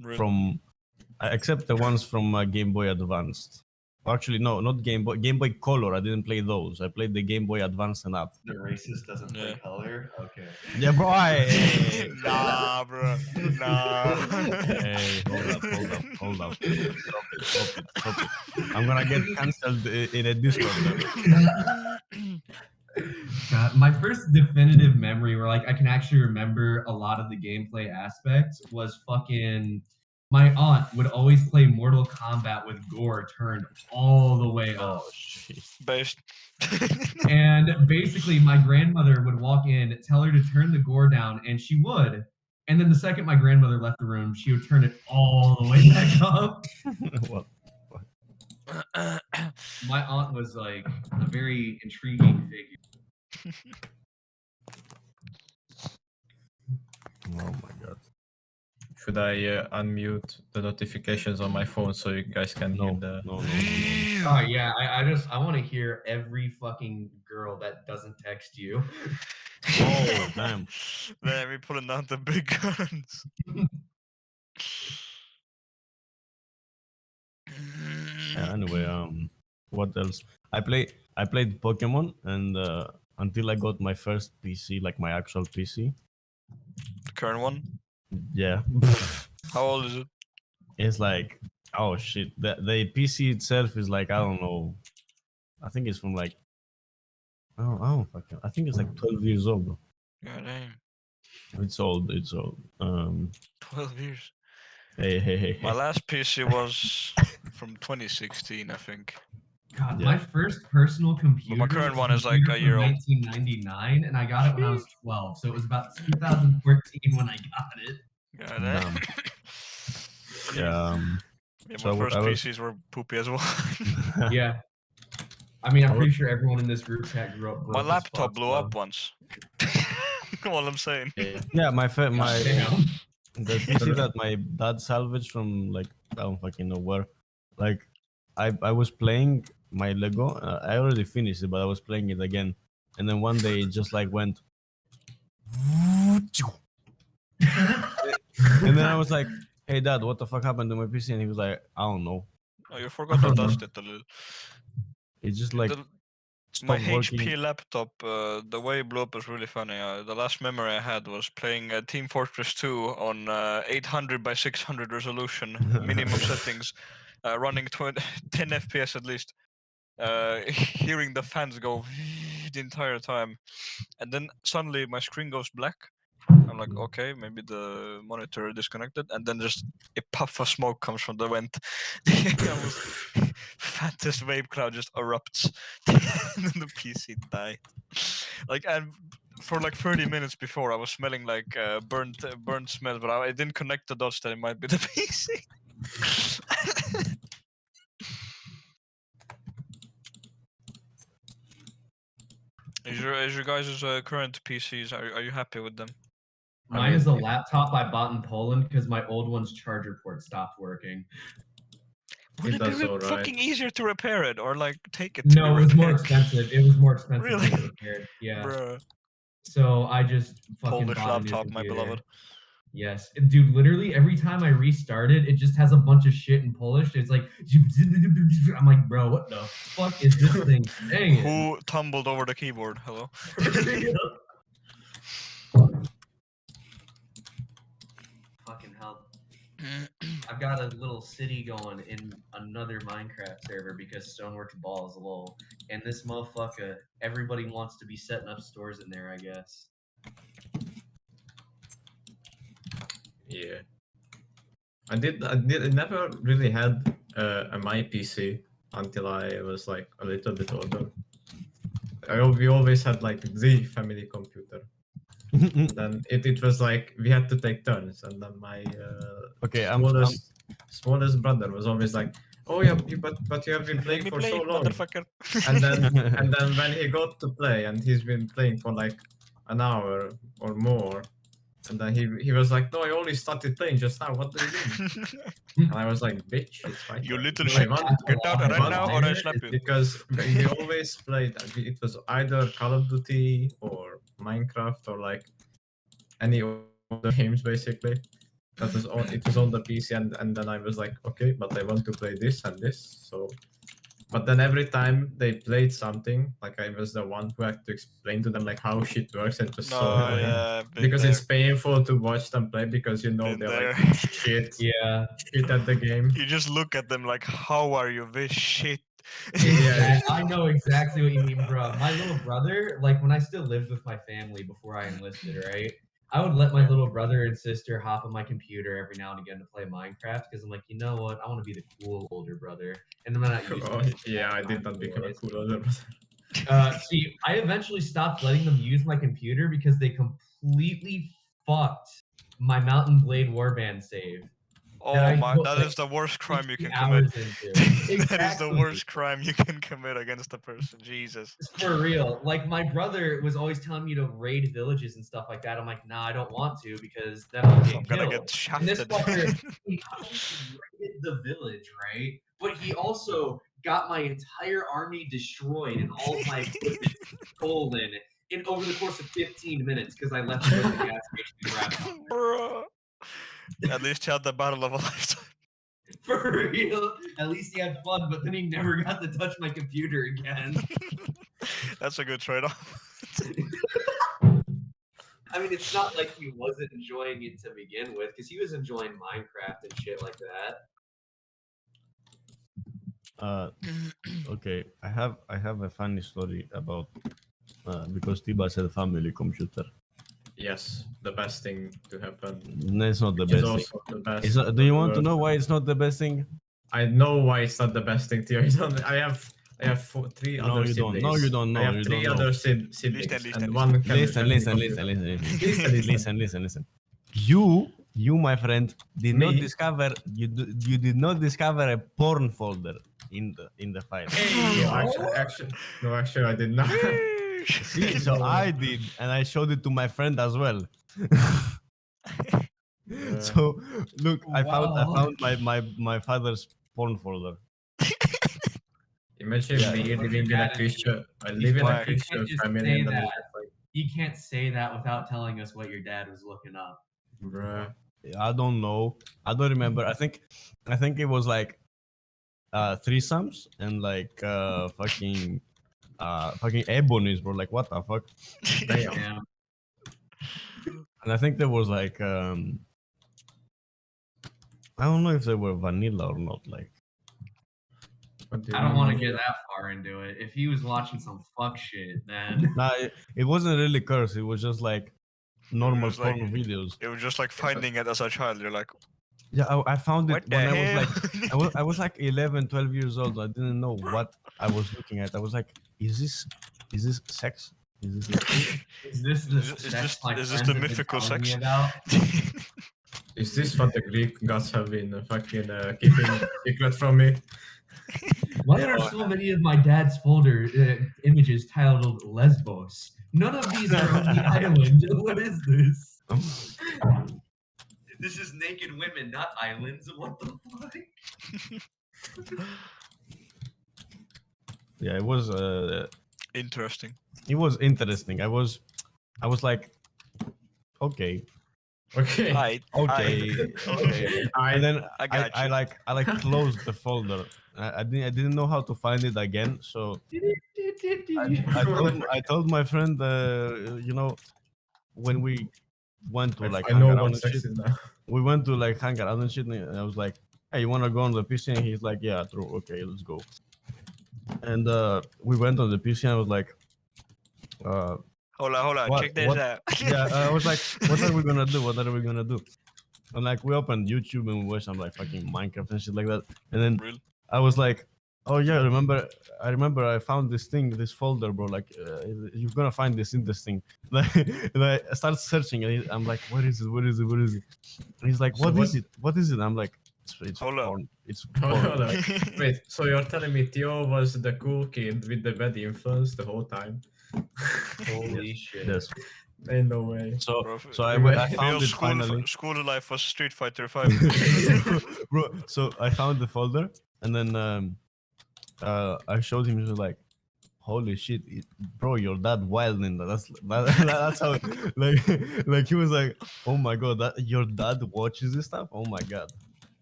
Really? from except the ones from Game Boy Advanced. Actually, no, not Game Boy. Game Boy Color. I didn't play those. I played the Game Boy Advance and up. The racist doesn't play Yeah. color. Okay. Yeah, bro. Nah, bro. Nah. Hey, hold up. Stop it. I'm gonna get cancelled in a Discord. God, my first definitive memory where like I can actually remember a lot of the gameplay aspects was fucking my aunt would always play Mortal Kombat with gore turned all the way up. Oh shit. Based. And basically my grandmother would walk in, tell her to turn the gore down, and she would. And then the second my grandmother left the room, she would turn it all the way back up. What? My aunt was like a very intriguing figure. Should I unmute the notifications on my phone so you guys can hear No, the? no. Oh yeah, I want to hear every fucking girl that doesn't text you. Oh, damn. Man, we pulling down the big guns. Anyway, what else? I played Pokemon, and until I got my first PC, like my actual PC. The current one. Yeah, How old is it? it's like, oh shit. The PC itself is like, I don't know. I think it's from like, oh fucking. I think it's like 12 years old. Bro. God damn. It's old. It's old. 12 years. Hey. My last PC was from 2016, I think. God, Yeah. my first personal computer. current was one is like computer a year from old. 1999, and I got it when I was 12, so it was about 2014 when I got it. God damn. Yeah. Yeah, my So first I was- PCs were poopy as well. Yeah. I mean, I'm pretty sure everyone in this group chat grew up. My broke as laptop fuck, blew so- up once. All I'm saying. Yeah, my Damn. the PC that my dad salvaged from like I don't fucking know where. Like I was playing my Lego. I already finished it, but I was playing it again, and then one day it just like went, and then I was like, "Hey, Dad, what the fuck happened to my PC?" And he was like, "I don't know. Oh, you forgot to dust it a little. It's just like My stopped HP working." laptop, the way it blew up was really funny. The last memory I had was playing Team Fortress 2 on 800 by 600 resolution, minimum settings, running 10 FPS at least. Hearing the fans go the entire time, and then suddenly my screen goes black. I'm like, okay, maybe the monitor disconnected, and then just a puff of smoke comes from the vent. Fattest wave cloud just erupts, and then the PC died. Like, and for like 30 minutes before, I was smelling like burnt smell, but I didn't connect the dots that it might be the PC. Is your guys' current PCs? Are you happy with them? Mine is a laptop I bought in Poland because my old one's charger port stopped working. Would it does be alright. fucking easier to repair it or like take it? No, to it was more repair? expensive. It was more expensive Really? to get repaired. Yeah. Bruh. So I just fucking Polish bought a new laptop, my computer. beloved. Yes, dude. Literally every time I restart it, it just has a bunch of shit in Polish. It's like I'm like, bro, what the fuck is this thing saying? Who tumbled over the keyboard? Hello. Fucking hell. I've got a little city going in another Minecraft server because Stoneworks balls lol. And this motherfucker, everybody wants to be setting up stores in there, I guess. Yeah. I never really had a my PC until I was like a little bit older. We always had like the family computer. And then it was like we had to take turns, and then my Okay, smallest brother was always like, "Oh yeah, but you have been playing Let me for play so it, long." motherfucker. And then when he got to play, and he's been playing for like an hour or more, and then he was like, "No, I only started playing just now. What do you mean?" And I was like, "Bitch, it's my You turn." little No, shit. I want- Get out I right want- now or I slap you. Because we always played. It was either Call of Duty or Minecraft or like any other games basically. That was on. It was on the PC, and then I was like, okay, but I want to play this and this. So, but then every time they played something, like I was the one who had to explain to them like how shit works. It was so annoying. yeah, been Because there. it's painful to watch them play because you know Been they're like there. shit, Yeah. shit at the game. You just look at them like, how are you this shit? Yeah. I know exactly what you mean, bro. My little brother, like when I still lived with my family before I enlisted, right? I would let my little brother and sister hop on my computer every now and again to play Minecraft because I'm like, you know what? I want to be the cool older brother. And I'm not using Oh, it. yeah, I did not become a cool older brother. See, I eventually stopped letting them use my computer because they completely fucked my Mountain Blade Warband save. Oh I my, put, that like, is the worst crime you 60 can commit. hours into. That is the Exactly. worst crime you can commit against a person. Jesus. For real. Like my brother was always telling me to raid villages and stuff like that. I'm like, nah, I don't want to because then I'll get I'm gonna killed. get And this shafted. fucker, he not only raided the village, right? But he also got my entire army destroyed and all of my equipment stolen in over the course of 15 minutes because I left him at the gas station and grabbed him. Bro. At least you had the battle of a lifetime. For real. At least he had fun, but then he never got to touch my computer again. That's a good trade-off. I mean, it's not like he wasn't enjoying it to begin with, because he was enjoying Minecraft and shit like that. Okay, I have a funny story about because Tiba said family computer. Yes, the best thing to happen. No, it's not the It's best thing. also the best. It's not, do you want to know why it's not the best thing? I know why it's not the best thing, Theo. I have three No, other you don't. siblings. No, you don't. No, I have you three don't know. other siblings, Listen, and one can You, my friend, did not Me? discover. You did not discover a porn folder in the file. Hey, actually, I did not. See, so I did, and I showed it to my friend as well. So look, I Wow. found my father's porn folder. Imagine Yeah. me living in a That is- Christian. I live in a why- Christian just family, say and then that. it's like, You can't say that without telling us what your dad was looking up. bruh. I don't know. I don't remember. I think it was like threesomes and like fucking ebonies, bro. Like what the fuck? Damn. Yeah. And I think there was like I don't know if they were vanilla or not. Like What do you I don't want to mean? get that far into it. If he was watching some fuck shit, then nah, it wasn't really cursed. It was just like normal was like- porn videos. It was just like finding it as a child. You're like, Yeah, I found it what the when I was hell? like I was like 11, 12 years old. I didn't know what I was looking at. I was like, is this sex? Is this is this the Is this- sex my is this friends the have been mythical telling me sex? about? Is this what the Greek gods have been fucking keeping secret from me? Why are so many of my dad's folder images titled Lesbos? None of these are on the island. What is this? This is naked women, not islands. What the fuck? Yeah, it was Interesting. interesting. I was like, okay, Okay. okay. And then I got I you. like closed the folder. I didn't know how to find it again, so I told my friend, you know, when we went to like I know hang out what and sex shit, is now. we went to like hang out and shit, and I was like, hey, you wanna go on the PC? And he's like, yeah, true, okay, let's go. And we went on the PC, and I was like, Hold on. What- Check this what- out. yeah, I was like, what are we gonna do? What are we gonna do? And like we opened YouTube and we watched some like fucking Minecraft and shit like that. And then Real. I was like, oh yeah, I remember I found this thing, this folder, bro. Like you're gonna find this in this thing. Like, and I start searching and I'm like, what is it? What is it? What is it? And he's like, So what what- is it? What is it? I'm like, it's Hold up. porn. It's Hold porn. on. Wait, so you're telling me Theo was the cool kid with the bad influence the whole time? Holy shit. Yes. Ain't no way. So Bro, I found Real it finally. school life was Street Fighter 5. Bro, so I found the folder and then I showed him. He was like, "Holy shit, bro, you're that wild in that." That's how like he was like, "Oh my god, that your dad watches this stuff." Oh my god.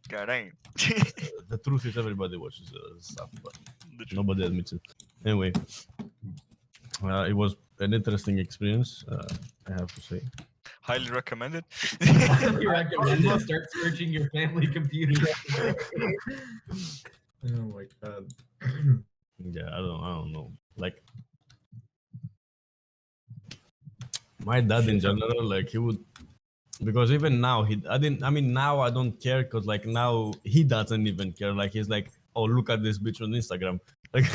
God dang. The truth is, everybody watches stuff, but The truth. nobody admits it. Anyway, it was an interesting experience. I have to say. Highly recommended. You recommend it? Start searching your family computer. Oh my god. Yeah, I don't know. Like my dad in general, like he would, because even now now I don't care because like now he doesn't even care. Like he's like, oh, look at this bitch on Instagram. Like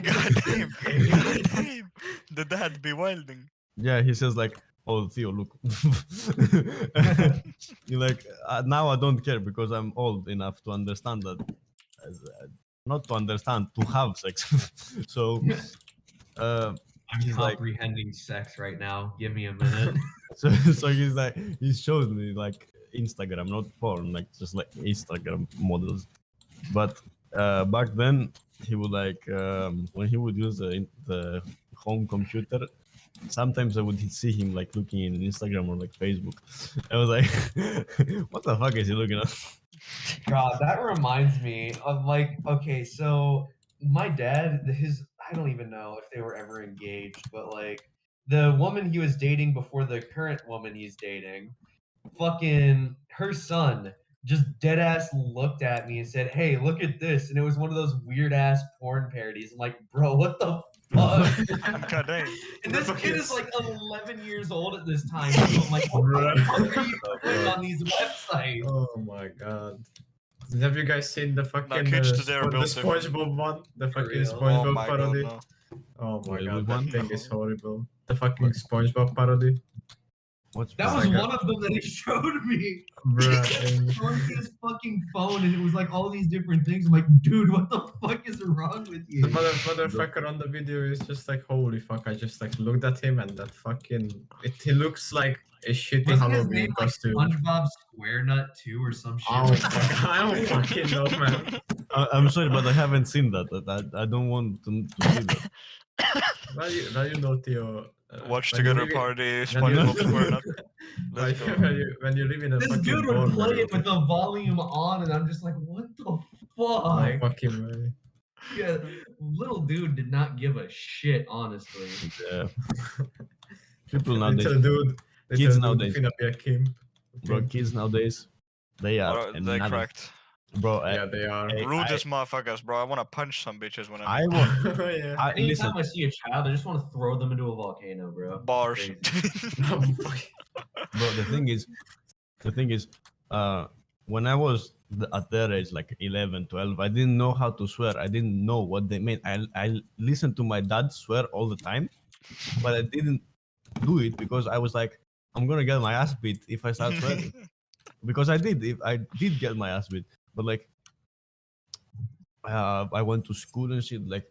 God damn. God damn. The dad be wilding. yeah, he says like, oh Theo, look. You're like, now I don't care because I'm old enough to understand that, not to understand, to have sex. So, I'm he's like, comprehending sex right now. Give me a minute. so he's like, he shows me like Instagram, not porn, like just like Instagram models. But back then, he would like when he would use the home computer. Sometimes I would see him like looking in Instagram or like Facebook. I was like, what the fuck is he looking at? God, that reminds me of like, okay, so my dad, I don't even know if they were ever engaged, but like the woman he was dating before the current woman he's dating, fucking her son just dead ass looked at me and said, "Hey, look at this," and it was one of those weird ass porn parodies. I'm like, bro, what the fuck? God dang. And this kid is like 11 years old at this time. So I'm like, what the fuck are you doing on these websites? Oh my god. Have you guys seen the fucking kids today are the built SpongeBob one? The fucking real. Oh SpongeBob my god, parody? no. Oh my Wait, god, which that one? thing is horrible. The fucking SpongeBob parody. What's That was one of them that he showed me. Bruh. Showed me his fucking phone, and it was like all these different things. I'm like, dude, what the fuck is wrong with you? The motherfucker on the video is just like, holy fuck, I just like looked at him and that fucking he looks like a shitty Wasn't his Halloween name like costume. SpongeBob SquareNut 2 or some shit? Oh fuck, I don't fucking know, man. I'm sorry, but I haven't seen that. I don't want to see that. Now you know, Theo. Watch when you together live in- party, when you- SpongeBob SquareNut. Like, Let's go. when you live in a This fucking dude would dorm, play man, it with the volume on, and I'm just like, what the no fuck? fucking way. Yeah, little dude did not give a shit, honestly. Yeah. People nowadays, Little dude, Kids little dude nowadays. finna be a king. bro, kids nowadays, they are They another- cracked. Bro, Yeah, they are. Hey, Rudest motherfuckers, bro. I want to punch some bitches when I'm I want. Yeah. Listen, Anytime I see a child, I just want to throw them into a volcano, bro. bars. Crazy. bro, the thing is, when I was at their age, like 11, 12, I didn't know how to swear. I didn't know what they meant. I listened to my dad swear all the time, but I didn't do it because I was like, I'm gonna get my ass beat if I start swearing. Because I did. If I did get my ass beat, but like, I went to school and shit. Like,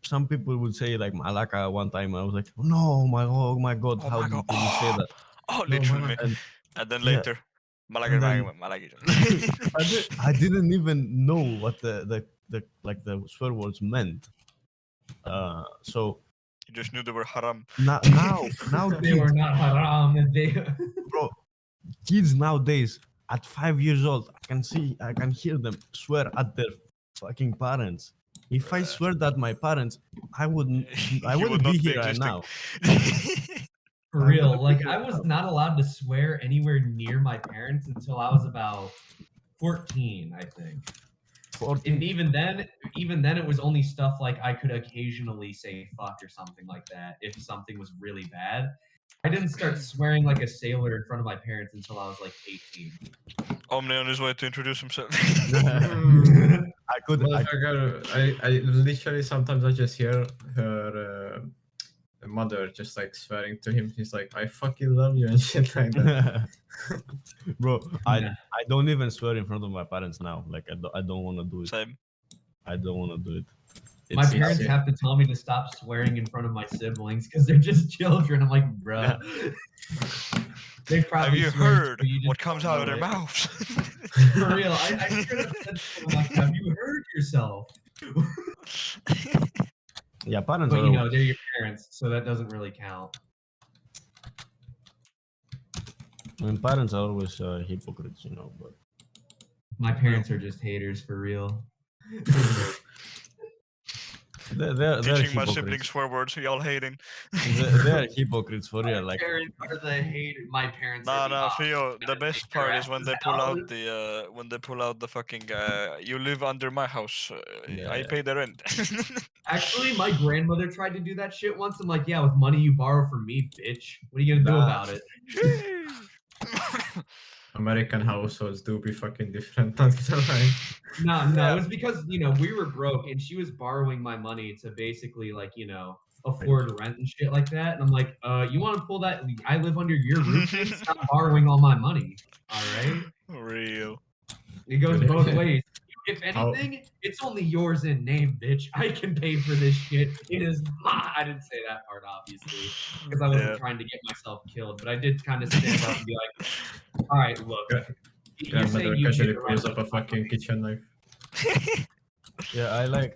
some people would say like Malaka one time. I was like, no, oh my god, Oh how my did God. you say that? Oh, No, literally. man. And then Yeah. later, Malaga, And then- Malaga. I didn't even know what the swear words meant. So You just knew they were haram. now They were not haram. They... bro, kids nowadays at 5 years old, I can hear them swear at their fucking parents. If I swear at my parents, I wouldn't You would be not be here right existing. now. For I'm real, gonna like pick I it was up. not allowed to swear anywhere near my parents until I was about 14, I think. 14. And even then, it was only stuff like I could occasionally say fuck or something like that if something was really bad. I didn't start swearing like a sailor in front of my parents until I was like 18. Omni on his way to introduce himself. I could. Motherfucker, I literally sometimes I just hear her mother just like swearing to him. He's like, I fucking love you and shit like that. Bro, Yeah. I don't even swear in front of my parents now. Like I don't want to do it. Same. I don't want to do it. My It's- parents it's- have to tell me to stop swearing in front of my siblings because they're just children. I'm like, bruh. They probably Have you swear, heard but you just what comes don't out of know their it. mouths? For real, I should have said to them, like, have you heard yourself? Yeah, parents But are you know, they're your parents, so that doesn't really count. I mean, parents are always hypocrites, you know. But My parents are just haters for real. they're Teaching my hypocrites. siblings swear words, y'all hating. They're hypocrites for real. Like, parents are the hater. My parents. Nah, are the nah, opposite. Theo. The Gotta best take their part is when asses they pull out. out the fucking you live under my house. I Yeah. pay the rent. Actually, my grandmother tried to do that shit once. I'm like, yeah, with money you borrow from me, bitch. What are you gonna do Nah. about it? American households do be fucking different. Not gonna lie. No, it was because we were broke, and she was borrowing my money to basically like afford rent and shit like that. And I'm like, you want to pull that? I live under your roof. Kid? Stop borrowing all my money. All right. Real. It goes Really? both ways. If How- anything, it's only yours in name, bitch. I can pay for this shit. It is mine. I didn't say that part, obviously, because I wasn't Yeah. trying to get myself killed. But I did kind of stand up and be like, all right, look. Yeah. You're saying Grandmother you casually get pulls around up a with my fucking money. kitchen knife. Yeah,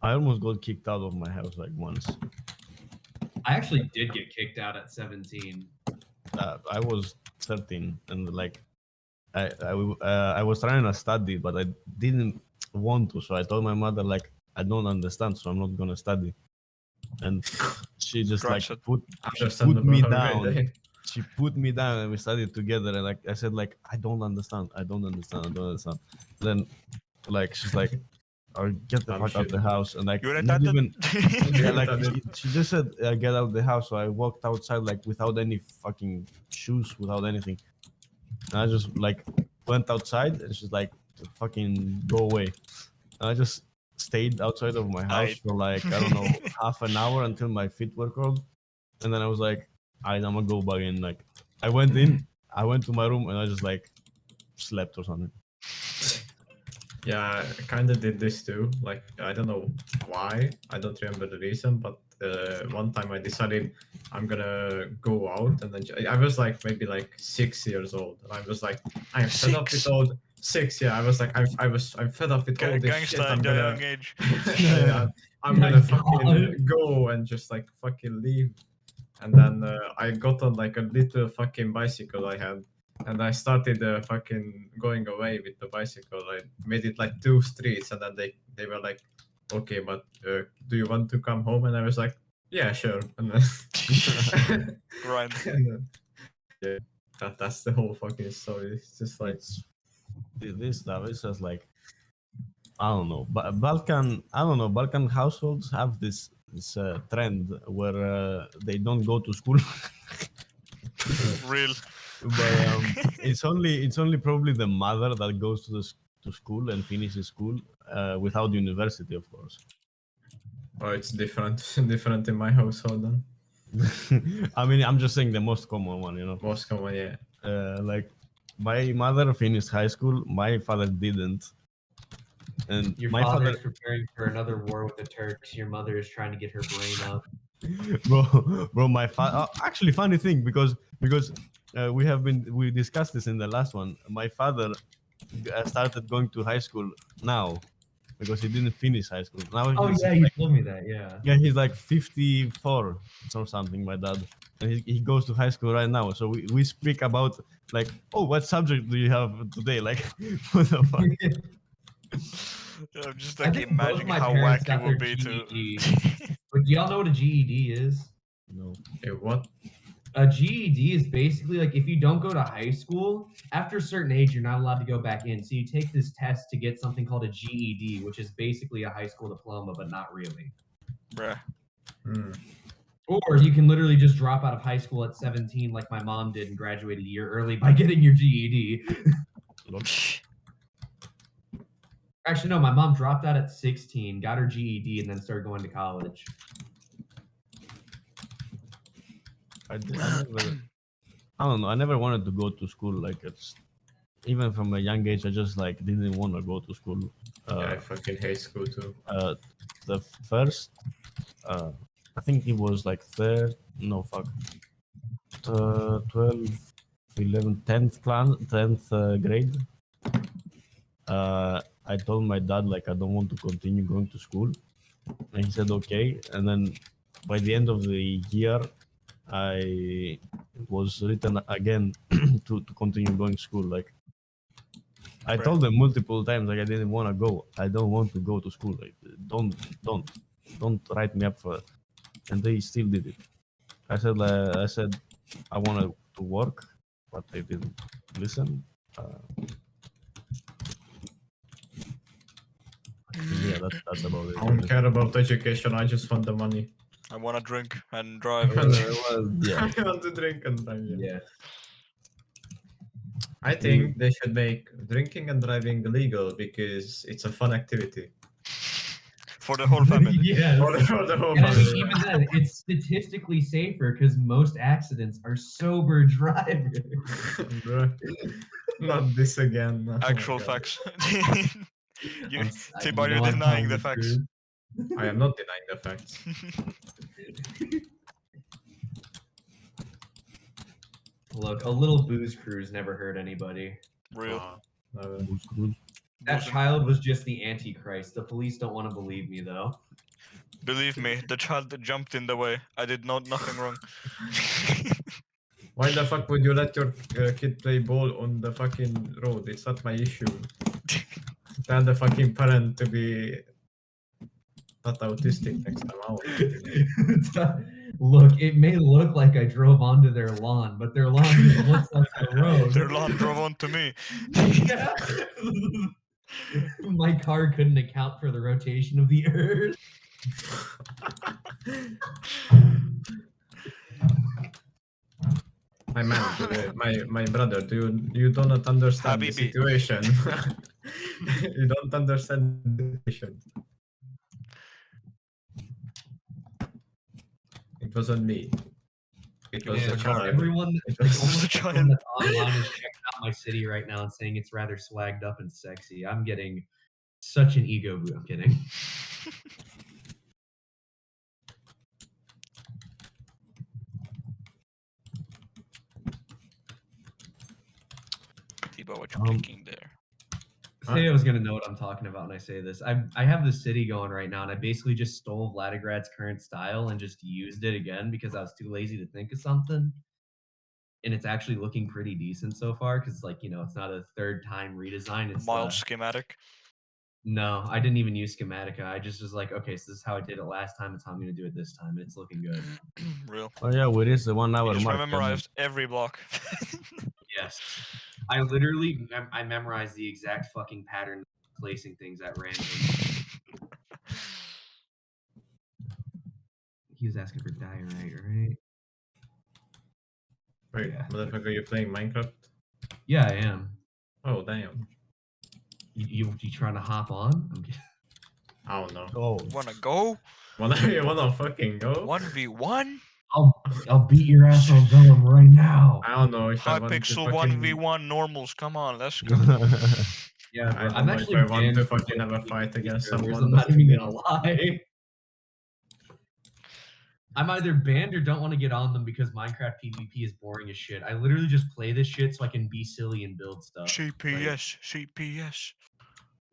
I almost got kicked out of my house like once. I actually did get kicked out at 17. I was 13 and like I was trying to study, but I didn't want to. So I told my mother like I don't understand, so I'm not gonna study. And she just like Gotcha. put Understandable. me already. down. She put me down and we studied together. And like I said, like I don't understand. Then like she's like, "Or get the Oh, fuck out shit. the house." And like You're not even yeah, like That she just said get out the house. So I walked outside like without any fucking shoes, without anything. And I just like went outside and she's like fucking go away. And I just stayed outside of my house for like I don't know half an hour until my feet were cold. And then I was like, I'm gonna go back in. Like I went in, I went to my room and I just like slept or something. Yeah, I kind of did this too. Like, I don't know why. I don't remember the reason, but one time I decided I'm gonna go out, and then I was like maybe like 6 years old, and I was like, I'm fed up with 6? all 6. Yeah, I was like, I'm fed up with all this shit. Gangsta I'm at a gonna, young age. yeah, I'm My gonna God. fucking go and just like fucking leave. And then I got on like a little fucking bicycle I had. And I started fucking going away with the bicycle. I made it like 2 streets, and then they were like, "Okay, but do you want to come home?" And I was like, "Yeah, sure." And then, Grind. and then yeah, that's the whole fucking story. It's just like This stuff is just like I don't know. But Balkan households have this trend where they don't go to school. Real. But it's only probably the mother that goes to school and finishes school without university, of course. oh, it's different different in my household then. I mean, I'm just saying the most common one, you know. Most common, yeah. Like my mother finished high school, my father didn't, and Your my father father, is preparing for another war with the Turks. Your mother is trying to get her brain up. bro, my father. Actually, funny thing because we discussed this in the last one. My father started going to high school now because he didn't finish high school. Now Oh he's yeah, you told me that. Yeah. yeah, he's like 54 or something, my dad. And he goes to high school right now. So we speak about like, oh, what subject do you have today? Like, what the fuck? I'm just I like think both imagining my how parents wack it got would their be to. GED. But do y'all know what a GED is? No. Hey, what? A GED is basically like if you don't go to high school, after a certain age, you're not allowed to go back in. So you take this test to get something called a GED, which is basically a high school diploma, but not really. Bruh. Hmm. Or you can literally just drop out of high school at 17, like my mom did, and graduate a year early by getting your GED. Actually, no, my mom dropped out at 16, got her GED, and then started going to college. I don't know. I never wanted to go to school. Like it's even from a young age, I just like didn't want to go to school. Yeah, I fucking hate school too. The first, I think it was like 12, 11, 10th grade. I told my dad like I don't want to continue going to school, and he said okay. And then by the end of the year, I was written again to continue going to school. Like I told them multiple times like I didn't want to go. I don't want to go to school. Like don't write me up for it. And they still did it. I said I wanted to work, but they didn't listen. Yeah, that's about it. I don't care about education. I just want the money. I want to drink and drive. Well, yeah. I want to drink and drive. Yeah. Yeah. I think they should make drinking and driving illegal because it's a fun activity. for the whole family. Yes. For the whole And I mean, family. even then, it's statistically safer because most accidents are sober drivers. Bruh. Not this again. Oh my Actual God. facts. You, Tib, You are you know I'm denying telling the facts? truth. I am not denying the facts. Look, a little booze cruise never hurt anybody. Real. Never. That Boozing. child was just the Antichrist. The police don't want to believe me, though. Believe me, the child that jumped in the way. I did nothing wrong. Why the fuck would you let your kid play ball on the fucking road? It's not my issue. Tell the fucking parent to be not autistic next time out. Look, it may look like I drove onto their lawn, but their lawn just looks like the road. Their lawn drove onto me. Yeah. My car couldn't account for the rotation of the earth. My man, my brother, you do not understand the Habibi. situation. You don't understand the situation. It wasn't me. It was Yeah, the child. everyone, It like, was almost the child. everyone that's online is checking out my city right now and saying it's rather swagged up and sexy. I'm getting such an ego boost. I'm kidding. Tibo, what you thinking there? Theo's gonna know what I'm talking about when I say this. I have the city going right now, and I basically just stole Vladigrad's current style and just used it again because I was too lazy to think of something. And it's actually looking pretty decent so far because, like, you know, it's not a third time redesign. It's Mild schematic. no, I didn't even use Schematica. I just was like, okay, so this is how I did it last time. It's how I'm gonna do it this time. And it's looking good. Real. Oh yeah, we reached the 1 You hour just mark. memorized every block. Yes, I literally I memorized the exact fucking pattern of placing things at random. He was asking for diorite, right? Wait, Yeah. motherfucker, you playing Minecraft? Yeah, I am. Oh damn. You trying to hop on? I'm kidding. I don't know. Oh, Wanna go? You wanna fucking go? 1v1? I'll beat your ass on Vellum right now. I don't know if I want to Hypixel fucking... 1v1 normals. Come on, let's go. Yeah, I don't I'm know actually if I want to banned from fucking have a fight against servers, someone. I'm not even gonna lie. I'm either banned or don't want to get on them because Minecraft PvP is boring as shit. I literally just play this shit so I can be silly and build stuff. CPS, CPS.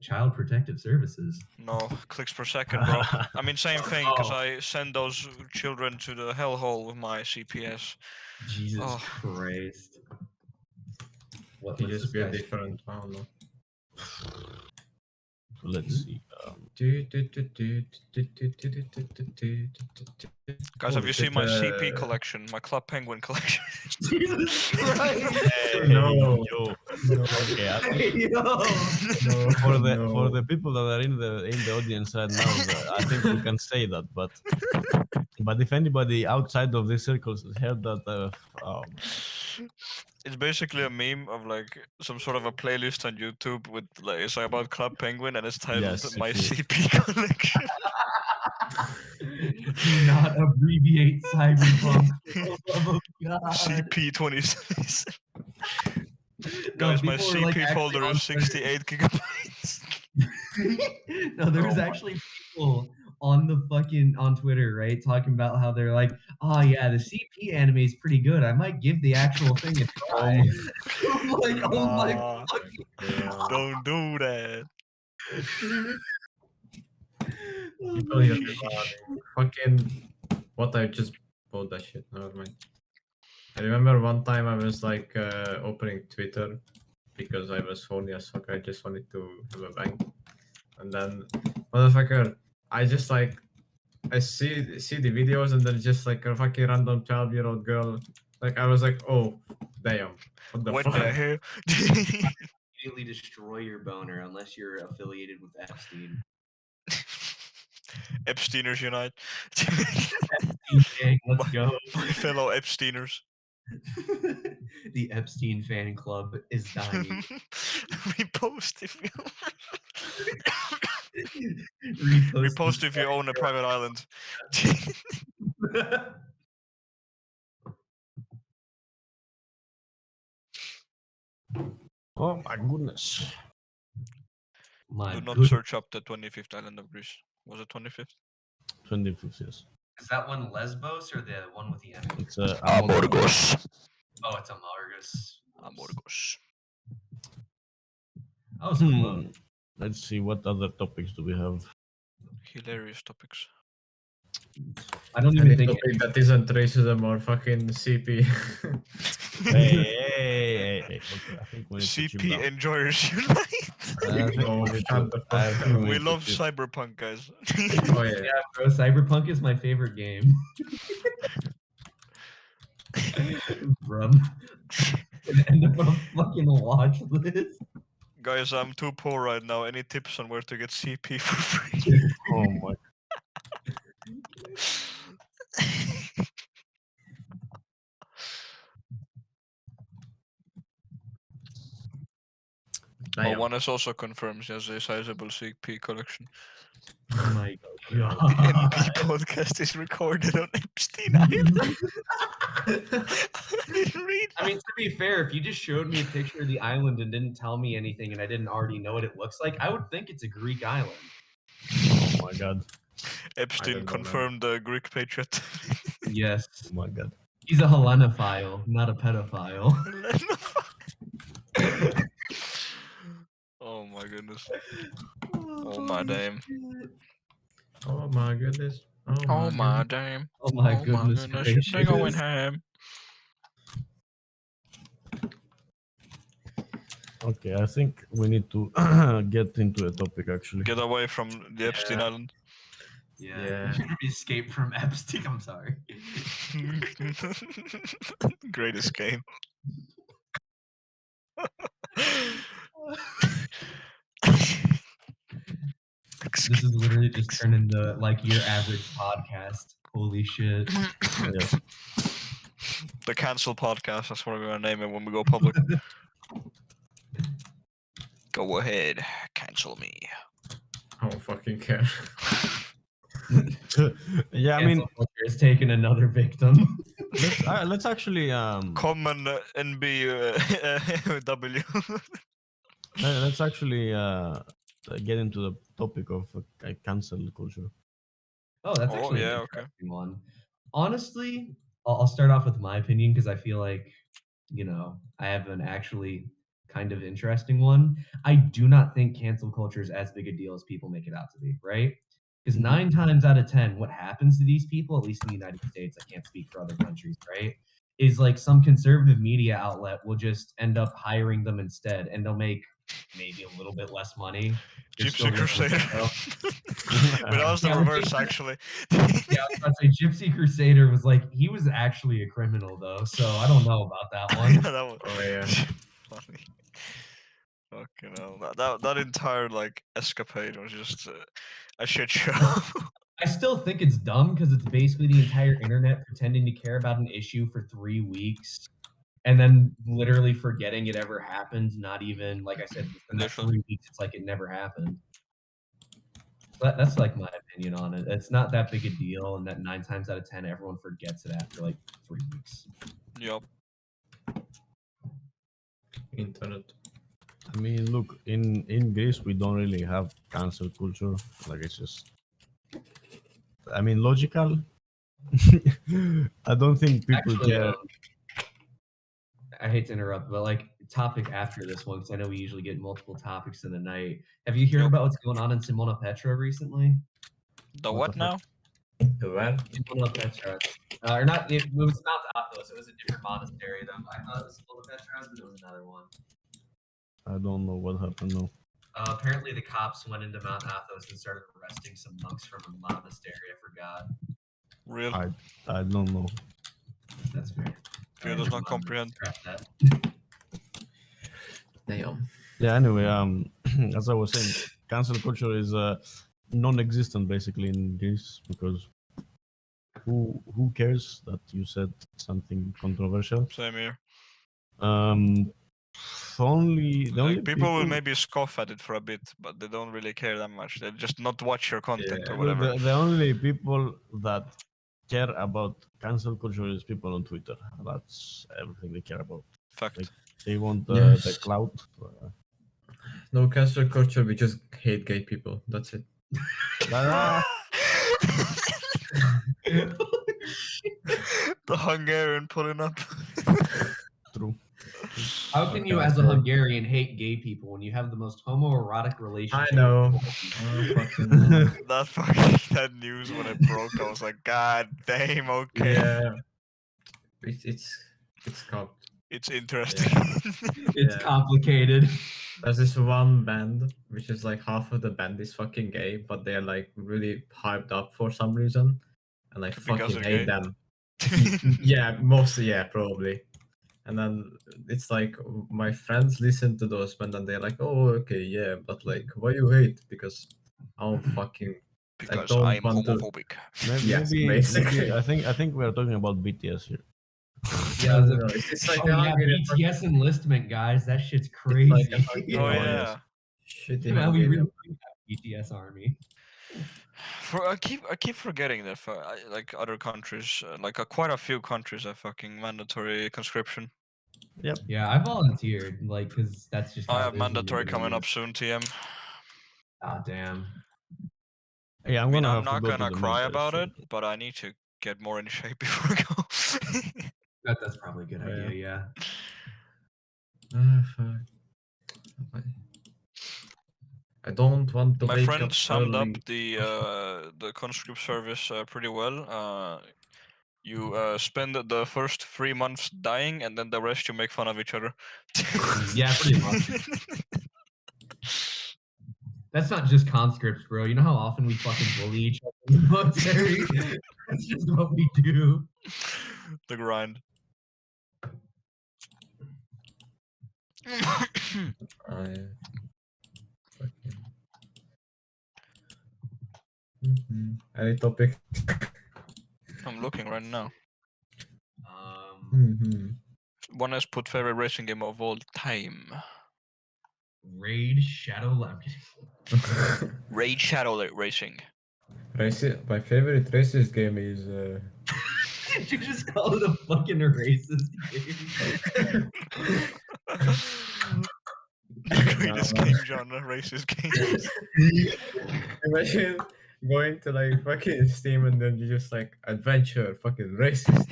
Child Protective Services. No, clicks per second, bro. I mean, same thing, because Oh. I send those children to the hellhole with my CPS. Jesus Oh. Christ. What You what's just this be a guy's- different. I don't know. let's see. Guys, have Holy you seen shit, my CP collection? My Club Penguin collection? Jesus Christ. No. Yo. Okay, Hey, yo. for No. the people that are in the audience right now, I think we can say that. But if anybody outside of these circles heard that, It's basically a meme of like some sort of a playlist on YouTube with like it's like about Club Penguin and it's titled Yes, My CP. CP collection. Do not abbreviate cyberpunk. Oh, God. CP 27. No, Guys, my people were, like, CP actually folder on is 68 gigabytes. No, there was Oh my- actually people on the fucking on Twitter, right, talking about how they're like, oh yeah, the CP anime is pretty good. I might give the actual thing a try. I'm like, oh my Nah, fucking Yeah. don't do that. People here fucking what I just bought that shit. Never mind. I remember one time I was like opening Twitter because I was horny as fuck. I just wanted to have a bang, and then motherfucker, I just like I see the videos and then just like a fucking random 12-year-old girl. Like I was like, oh damn, what the What fuck? the hell? immediately destroy your boner unless you're affiliated with Epstein. Epsteiners unite. Gang, let's go. My fellow Epsteiners. The Epstein fan club is dying. Repost if you. Repost if you own a private island. Oh my goodness. My Do not good- search up the 25th island of Greece. Was it 25th? 25th, yes. Is that one Lesbos or the one with the M? It's Amorgos. Oh, it's Amargus. Amorgos. I was close. Let's see, what other topics do we have? Hilarious topics. I don't Any even think topic that isn't racism or fucking CP. Hey. Okay, I think we need to chill CP down. Enjoyers Unite. I think Oh, we need shut to- the I fuck think up. We need to love chill. cyberpunk, guys. Oh yeah. yeah, bro. Cyberpunk is my favorite game. Brum. End up on a fucking watch list. Guys, I'm too poor right now. Any tips on where to get CP for free? Oh my. Oh, one is also confirms he has a sizable CP collection. Oh my The god. NP podcast is recorded on Epstein Island. I didn't read I mean, to be fair, if you just showed me a picture of the island and didn't tell me anything and I didn't already know what it looks like, I would think it's a Greek island. Oh my god. Epstein don't know, man. confirmed the Greek patriot. Yes. Oh my god. He's a Hellenophile, not a pedophile. Oh my goodness. Oh my damn. Oh my goodness. Oh my damn. Oh my Oh goodness gracious. They're going ham. Okay, I think we need to get into a topic actually. Get away from the Epstein Yeah. Island. Yeah. Escape from Epstein. I'm sorry. Great escape. This is literally just turned into like your average podcast. Holy shit. Yeah. The cancel podcast. That's what we're gonna name it when we go public. Go ahead, cancel me. I don't fucking care. Yeah, I mean, Cancel culture has taken another victim. let's actually Come and NBW. let's actually get into the topic of cancel culture. Oh, that's Oh, actually yeah, an okay. interesting one. Honestly, I'll start off with my opinion because I feel like, I have an actually kind of interesting one. I do not think cancel culture is as big a deal as people make it out to be, right? Because 9 times out of 10, what happens to these people, at least in the United States, I can't speak for other countries, right? Is like some conservative media outlet will just end up hiring them instead, and they'll make maybe a little bit less money. They're still Gypsy living Crusader. well. But that was the Yeah, reverse, Gypsy- actually. Yeah, I was about to say Gypsy Crusader was like he was actually a criminal though, so I don't know about that Yeah, one. that was Oh yeah. funny. Fucking hell. That entire like escapade was just a shit show. I still think it's dumb because it's basically the entire internet pretending to care about an issue for 3 weeks and then literally forgetting it ever happened. Not even like I said, the next Literally. 3 weeks, it's like it never happened. That's like my opinion on it. It's not that big a deal, and that 9 times out of 10, everyone forgets it after like 3 weeks. Yup. Internet. I mean, look, in Greece we don't really have cancel culture. Like it's just, I mean, logical. I don't think people Actually, care. I hate to interrupt, but like topic after this one, because I know we usually get multiple topics in a night. Have you heard Yep. about what's going on in Simona Petra recently? The What what the now? The where? Simona Petra. Or not, it was Mount Athos. It was a different monastery, though. I thought it was Simona Petra, but it was another one. I don't know what happened now. Apparently, the cops went into Mount Athos and started arresting some monks from a monastery. I forgot. Real? I don't know. That's fair. Fear Alright, does never not mind, comprehend. scrap that. Damn. Yeah. Anyway, as I was saying, cancel culture is non-existent basically in Greece because who cares that you said something controversial? Same here. Only the only Like, people will maybe scoff at it for a bit, but they don't really care that much. They just not watch your content Yeah. or whatever. the only people that care about cancel culture is people on Twitter. That's everything they care about. Fact. like- They want the Yes. clout. No cancel culture. We just hate gay people. That's it. Ah, The Hungarian pulling up. true. How can you, Okay, as a so- Hungarian, hate gay people when you have the most homoerotic relationship? know. with all people? Oh, fucking That fucking that news when it broke, I was like, God damn, okay. yeah. It's called. It's interesting. It's Yeah. complicated. There's this one band which is like half of the band is fucking gay, but they're like really hyped up for some reason, and I Because fucking they're hate gay? them. Yeah, mostly, yeah, probably. And then it's like my friends listen to those band and they're like, "Oh, okay, yeah, but like, why you hate?" Because I'm fucking Because don't I'm want to- homophobic. Yes, Maybe basically. I think we are talking about BTS here. Yeah, no, the- no, it's like Oh a yeah, Hungarian fucking- BTS enlistment, guys. That shit's like crazy. a fucking- Oh Yeah, yeah. shitty Man, we really Hungarian. do have BTS army. I keep forgetting that for like other countries, like quite a few countries have fucking mandatory conscription. Yeah, I volunteered, like, because that's just. I how have it is when you're mandatory the coming up youngest. soon, TM. Ah, damn. Yeah, I'm I mean, gonna I'm have to not go to gonna the cry military about soon. it, but I need to get more in shape before I go. That's probably a good Yeah. idea. Yeah. Ah, fuck. I don't want to My wake friend up summed early. up the conscript service pretty well. You spend the first 3 months dying, and then the rest you make fun of each other. Yeah, pretty much. That's not just conscripts, bro. You know how often we fucking bully each other in the military? That's just what we do. The grind. Fucking- Any topic? I'm looking right now. Um, One has put favorite racing game of all time. Raid Shadow. I'm kidding. Raid Shadow Racing. My favorite racist game is Did you just call it a fucking racist game? The greatest No. game genre, racist game. imagine going to like fucking Steam and then you just like adventure fucking racist.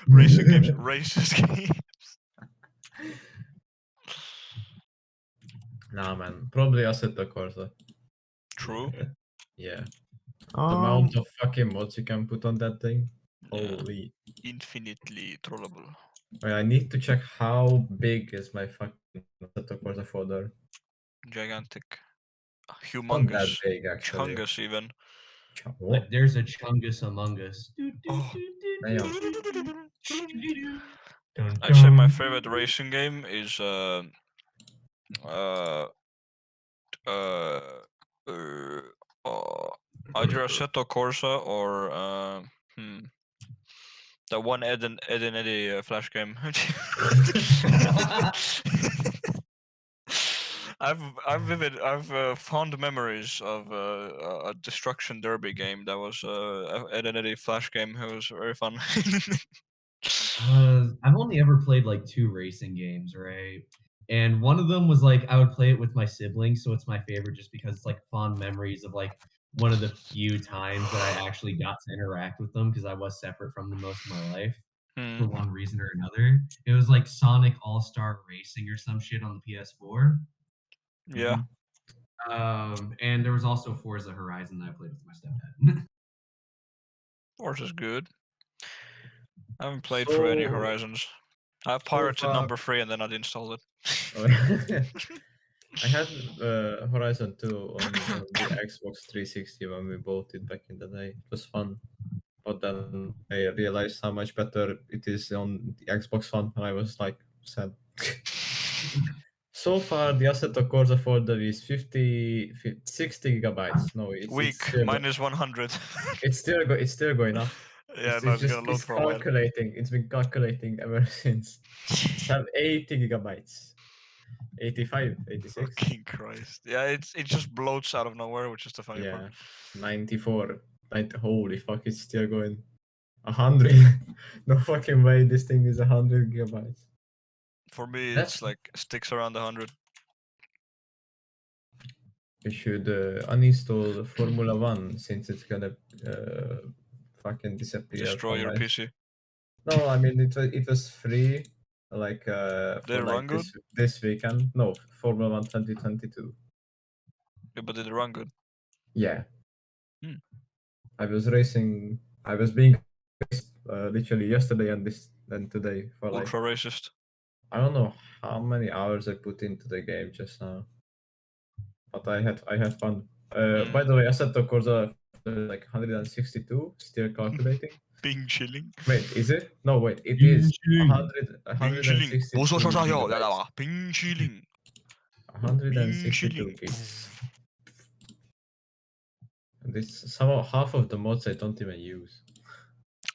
Racing games, racist games. Nah, man, probably Assetto Corsa. True. Yeah, the Um, amount of fucking mods you can put on that thing. Yeah. Holy. Infinitely trollable. Wait, I need to check how big is my fucking Assetto Corsa folder. Gigantic. Not that Humongous. big actually. Chungus even. What? Like, there's a Chungus among us. Oh. Dun, I say my dun. favorite racing game is either Assetto Corsa or the one Ed and Eddie Flash game. I've fond memories of a Destruction Derby game that was Ed and Eddie Flash game. It was very fun. I've only ever played like 2 racing games, right? And one of them was like I would play it with my siblings, so it's my favorite just because it's like fond memories of like one of the few times that I actually got to interact with them because I was separate from them most of my life for Hmm. one reason or another. It was like Sonic All-Star Racing or some shit on the PS4. Yeah. And there was also Forza Horizon that I played with my stepdad. Forza's good. I haven't played through any So- Horizons. I have so pirated far- number 3 and then I'd installed it. I had Horizon 2 on the Xbox 360 when we bought it back in the day. It was fun. But then I realized how much better it is on the Xbox One, and I was like sad. So far, the Assetto Corsa folder is 60 gigabytes. No, it's Weak, still, minus 100. it's still going up. Yeah, no, it's gonna load for a while. calculating. It's been calculating ever since. It's have 80 gigabytes. 85, 86. Fucking Christ. Yeah, it just bloats out of nowhere, which is the funny Yeah, part. 94. Holy fuck, it's still going. 100. No fucking way this thing is 100 gigabytes. For me, That's- it's like sticks around 100. You should uninstall Formula One since it's gonna fucking disappear. Destroy from your my- PC. No, I mean it was free, like Did it for run like this weekend. No, Formula One 2022. Yeah, but did it run good? Yeah. Hmm. I was racing. I was being raced, literally yesterday and today for like Ultra racist. I don't know how many hours I put into the game just now, but I had fun. By the way, Assetto Corsa like 162, still calculating. Bing chilling. Wait, is it? No, wait, it Bing is chilling. 100, Bing chilling. 162 gigabytes. Bing chilling. 162 gigs. And this somehow half of the mods I don't even use.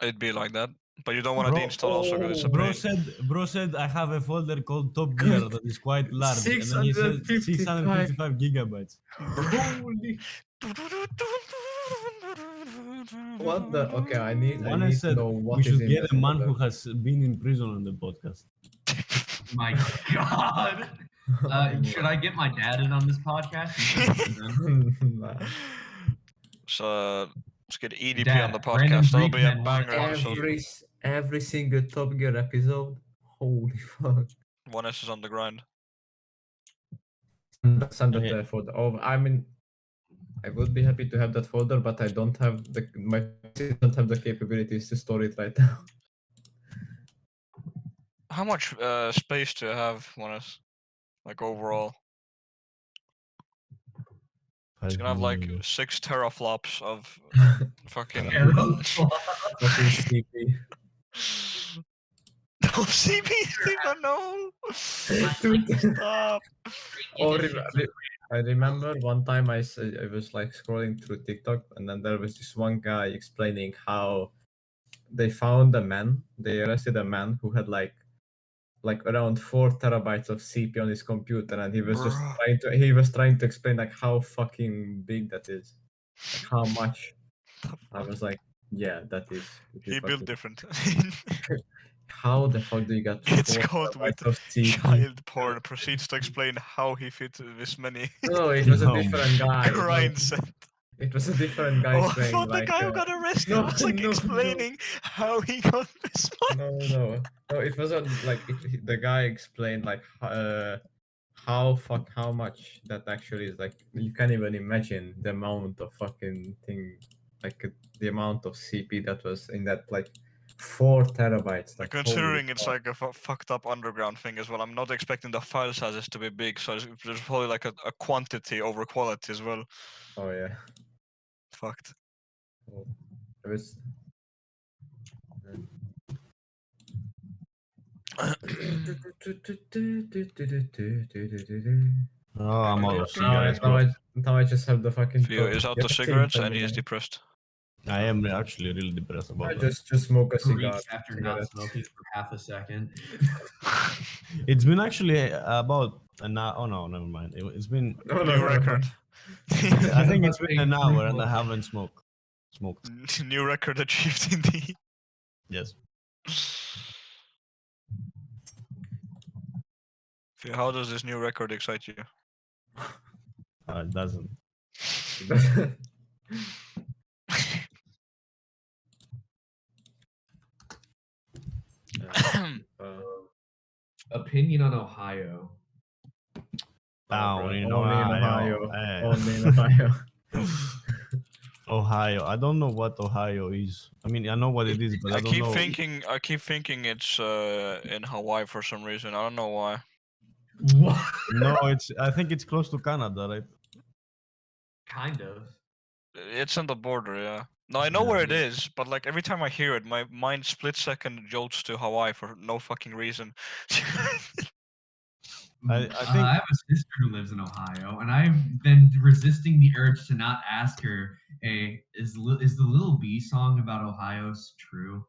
It'd be like that. But you don't want to Bro- deinstall also because it's a Bro pain. said I have a folder called Top Gear that is quite large, and then he said 655 gigabytes. Holy! What the? Okay, I need One to said know what we is should in get the a man who folder. has been in prison on the podcast. My God. Should I get my dad in on this podcast? Nah. So let's get EDP Dad, on the Brandon podcast. That'll be a Brinkman wanted banger episode. Every single Top Gear episode. Holy fuck! 1S is on the grind. Send that Okay. folder. Oh, I mean, I would be happy to have that folder, but I don't have my PC don't have the capabilities to store it right now. How much space do you have, 1S? Like overall? It's gonna have like 6 teraflops of fucking. Fucking CP. No, CP, no! Stop! I remember one time I was like scrolling through TikTok, and then there was this one guy explaining how they found a man. They arrested a man who had like around 4 terabytes of CP on his computer, and he was just Bruh. trying to explain like how fucking big that is, like how much. I was like, yeah, that is. it is He built fucking- different. How the fuck do you get? It's 4 called with terabytes of CP? Child porn proceeds to explain how he fit this many No, it was a No. different guy. It was- grind set. It was a different guy Oh, I saying thought the like. guy who got arrested no, was like no, no. explaining how he got this money. No. It wasn't like the guy explained like how much that actually is. Like you can't even imagine the amount of fucking thing, like the amount of CP that was in that like 4 terabytes. Like, holy Considering it's fuck. like a fucked up underground thing as well, I'm not expecting the file sizes to be big, so there's probably like a quantity over quality as well. Oh yeah. Fucked. Oh, it was. Oh, I'm out of Now cigarettes. now I just have the fucking. Theo is out of cigarettes and he is depressed. I am actually really depressed I about that. just smoke a cigar. Weeks after not smoking for half a second. It's been actually about an hour. Oh no, never mind. It's been. No, New record. I think it's been an hour and I haven't smoked. New record achieved indeed. Yes. Theo, how does this new record excite you? It doesn't. Opinion on Ohio. Down in Only in Ohio. Ohio. Eh. Only in Ohio. Ohio. I don't know what Ohio is. I mean, I know what it is, but I, I don't keep know. thinking it's in Hawaii for some reason. I don't know why. What? No, it's. I think it's close to Canada, right? Kind of. It's on the border, yeah. No, I know where it is, but like every time I hear it, my mind split second jolts to Hawaii for no fucking reason. I think- I have a sister who lives in Ohio, and I've been resisting the urge to not ask her Hey, is the Little B song about Ohio's true?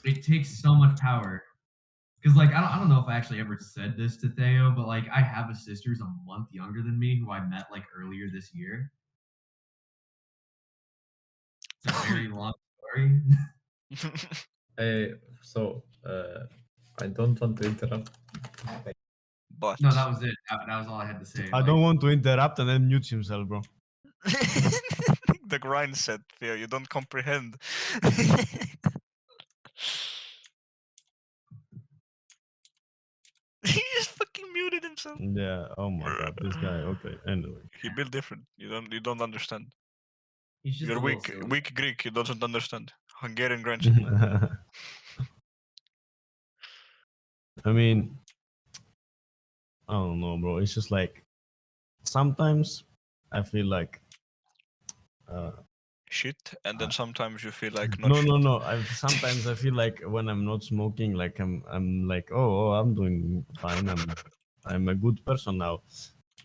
It takes so much power. Because like I don't know if I actually ever said this to Theo, but like I have a sister who's a month younger than me who I met like earlier this year. It's a very long story. So I don't want to interrupt. But No, that was it. That was all I had to say. I don't want to interrupt and then mute himself, bro. the grind set, Theo, you don't comprehend. He just fucking muted himself. Yeah. Oh my god, this guy. Okay. Anyway. He built different. You don't understand. He's just You're a little weak silly. weak Greek, you doesn't understand. Hungarian grind set. I mean, I don't know, bro. It's just like sometimes I feel like Shit, and then sometimes you feel like not no, shit. no, no. Sometimes I feel like when I'm not smoking, like I'm like, oh, I'm doing fine. I'm a good person now,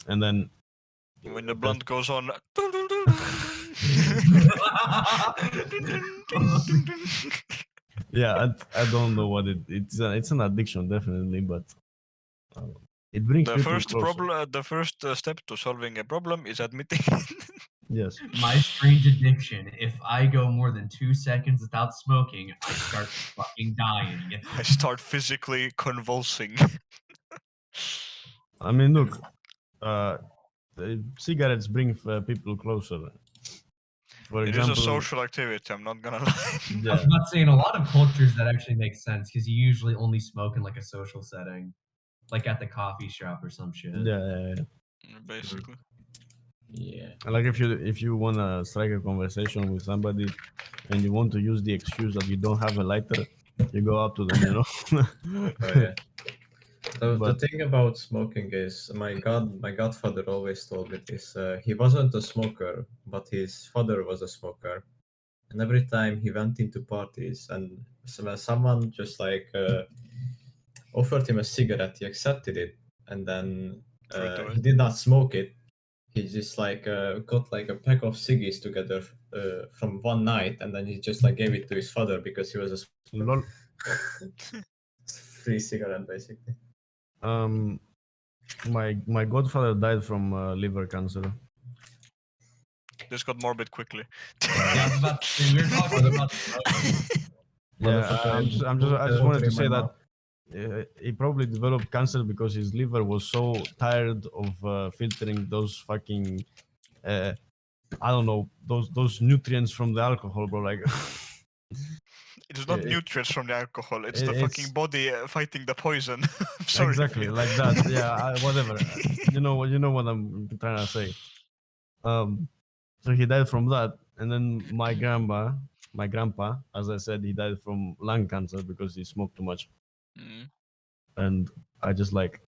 and then When the blunt goes on. yeah, I don't know what it's an addiction definitely, but it brings The people first closer. problem, the first step to solving a problem is admitting. Yes. My strange addiction. If I go more than 2 seconds without smoking, I start fucking dying. I start physically convulsing. I mean, look, cigarettes bring people closer. For It is example, a social activity, I'm not gonna lie. I was yeah, about to say in a lot of cultures that actually makes sense because you usually only smoke in like a social setting, like at the coffee shop or some shit. yeah. Basically. Yeah. Like if you wanna strike a conversation with somebody and you want to use the excuse that you don't have a lighter, you go up to them, you know. Oh yeah. The But- thing about smoking is my godfather always told me this. He wasn't a smoker, but his father was a smoker, and every time he went into parties and when someone just like offered him a cigarette, he accepted it, and then Threw it away. he did not smoke it. He just like got like a pack of ciggies together from one night, and then he just like gave it to his father because he was a smoker. Lol. Free cigarette basically. My godfather died from liver cancer. This got morbid quickly. Yeah, I was about to say, we were talking about smoking. Yeah, Motherfucker, I just wanted to say my that he probably developed cancer because his liver was so tired of filtering those fucking I don't know those nutrients from the alcohol, bro. Like It's not It- nutrients from the alcohol, it's the it's- fucking body fighting the poison. I'm sorry. exactly like that. Yeah, whatever. You know what I'm trying to say. So he died from that, and then my grandpa, as I said, he died from lung cancer because he smoked too much. Mm. And I just like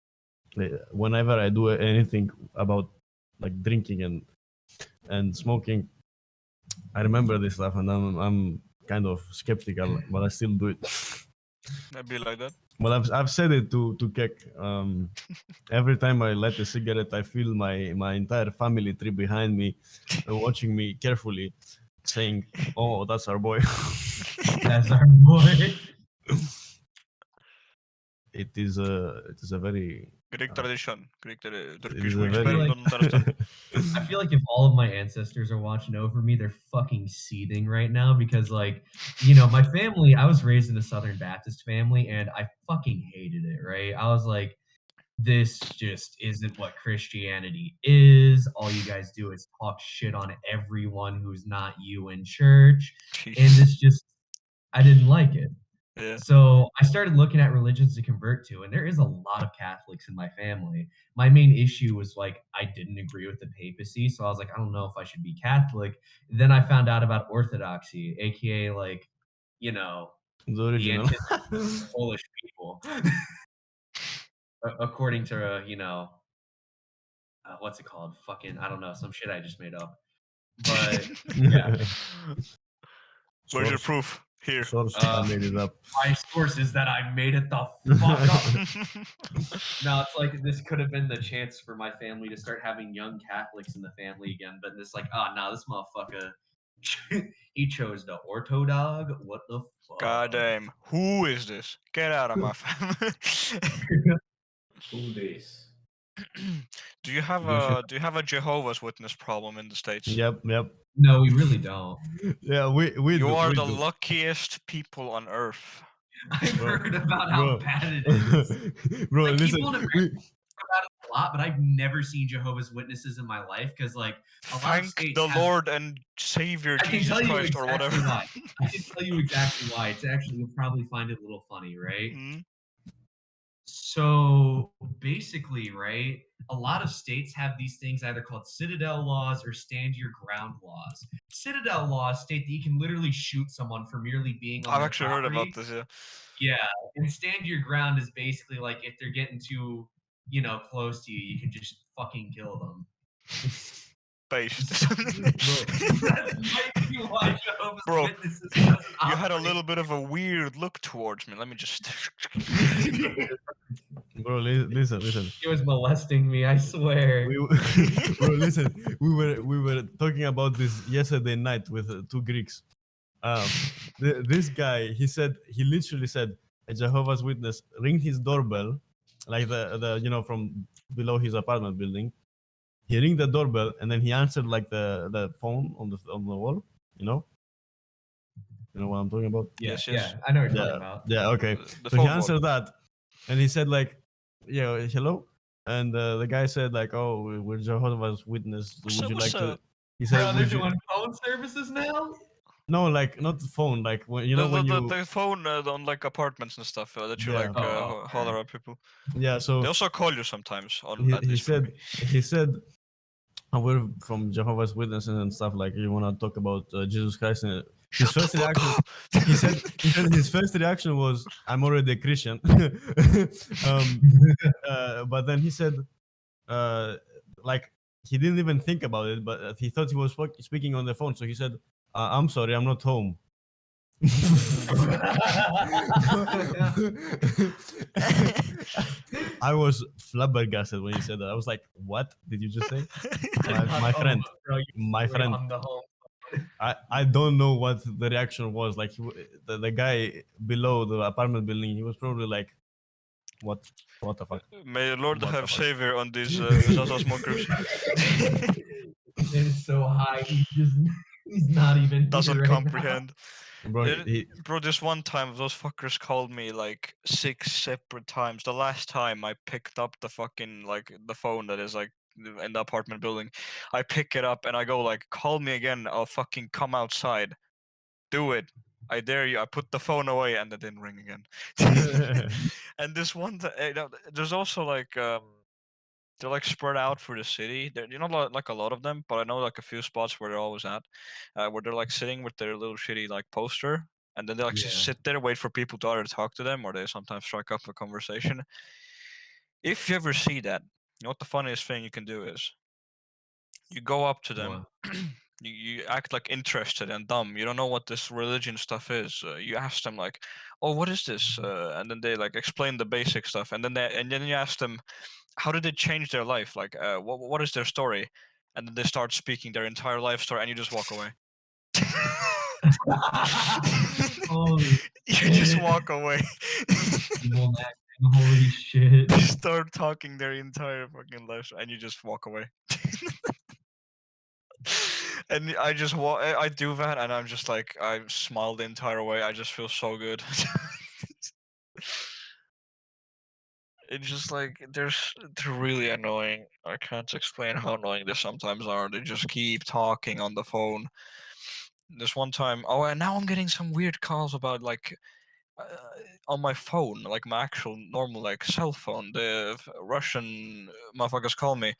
whenever I do anything about like drinking and smoking, I remember this stuff, and I'm kind of skeptical, but I still do it. I'd be like that. Well, I've said it to Kek. Every time I light a cigarette, I feel my entire family tree behind me, watching me carefully, saying, "Oh, that's our boy." That's our boy. It is a very Greek tradition. Greek it Turkish is a Greek very don't understand. I feel like if all of my ancestors are watching over me, they're fucking seething right now because, like, my family, I was raised in a Southern Baptist family and I fucking hated it, right? I was like, this just isn't what Christianity is. All you guys do is talk shit on everyone who's not you in church. And it's just, I didn't like it. Yeah. So I started looking at religions to convert to, and there is a lot of Catholics in my family. My main issue was like I didn't agree with the papacy, so I was like, I don't know if I should be Catholic. Then I found out about Orthodoxy, aka like, the the original. antithesis of Polish people, according to what's it called? Fucking I don't know, some shit I just made up. But yeah. Where's your Source. proof? Here. Source, I made it up. My source is that I made it the fuck up. No, it's like this could have been the chance for my family to start having young Catholics in the family again, but it's like, oh no, this motherfucker, he chose the Ortho dog. What the fuck? God damn. Who is this? Get out of my family. 2 days. do you have a Jehovah's Witness problem in the States? Yep. No, we really don't. Yeah, we You do, are we the do. luckiest people on earth. I've Bro, heard about how bro. bad it is. Bro, Like, listen. people in America about it a lot, but I've never seen Jehovah's Witnesses in my life because, like, a lot of Thank states the have- Lord and Savior I can Jesus tell you Christ or exactly whatever. why. I can tell you exactly why. It's actually, you'll probably find it a little funny, right? Hmm? So basically, right, a lot of states have these things either called citadel laws or stand your ground laws. Citadel laws state that you can literally shoot someone for merely being on I've their actually heard about property. this, yeah. Yeah, and stand your ground is basically like if they're getting too, close to you, you can just fucking kill them. Based. That might be why Jehovah's Bro, Witnesses doesn't You had a operate. little bit of a weird look towards me. Let me just. Bro, listen. He was molesting me, I swear. Bro, listen. We were talking about this yesterday night with 2 Greeks. This guy, he literally said a Jehovah's Witness ringed his doorbell, like the from below his apartment building. He ringed the doorbell and then he answered like the phone on the wall. You know what I'm talking about? Yeah, Yes, yes. yeah, I know what you're talking about. Yeah. Okay. The So he phone answered that, and he said like, "Yeah, hello," and the guy said like, "Oh, we're Jehovah's Witness. What's Would up, you what's like to?" up? He Bro, said, they're "Would you?" doing phone services now? No, like not the phone. Like when you know when you. The phone on like apartments and stuff that you Yeah. like Oh, holler at people. Yeah. So They also call you sometimes on he, at he least for said me. he said we're from Jehovah's Witnesses and stuff, like you want to talk about Jesus Christ, and his Shut the first fuck reaction up! he said his first reaction was I'm already a Christian. But then he said like he didn't even think about it, but he thought he was speaking on the phone, so he said I'm sorry, I'm not home. I was flabbergasted when he said that. I was like, "What did you just say?" My friend, Bro, my friend. on the home. I don't know what the reaction was. Like the guy below the apartment building, he was probably like, "What the fuck?" May the Lord What the have fuck? Savior on these Zaza smokers. It's so high, he's not even Doesn't here right now. comprehend. Bro, Bro, this one time those fuckers called me like 6 separate times. The last time I picked up the fucking like the phone that is like in the apartment building, I pick it up and I go like, "Call me again. I'll fucking come outside. Do it. I dare you." I put the phone away and it didn't ring again. And this one, there's also like they're like spread out for the city. They're not like a lot of them, but I know like a few spots where they're always at, where they're like sitting with their little shitty like poster, and then they like just Yeah. sit there, wait for people to either talk to them or they sometimes strike up a conversation. If you ever see that, you know what the funniest thing you can do is? You go up to them. You act like interested and dumb. You don't know what this religion stuff is. You ask them like, "Oh, what is this?" And then they like explain the basic stuff, and then you ask them, "How did it change their life? Like, what is their story?" And then they start speaking their entire life story, and you just walk away. Holy You just shit. walk away. evil acting, holy shit. They start talking their entire fucking life, and you just walk away. And I just I do that, and I'm just like I smile the entire way. I just feel so good. It's just like they're really annoying. I can't explain how annoying they sometimes are. They just keep talking on the phone. This one time, oh, and now I'm getting some weird calls about like on my phone, like my actual normal like cell phone. The Russian motherfuckers call me,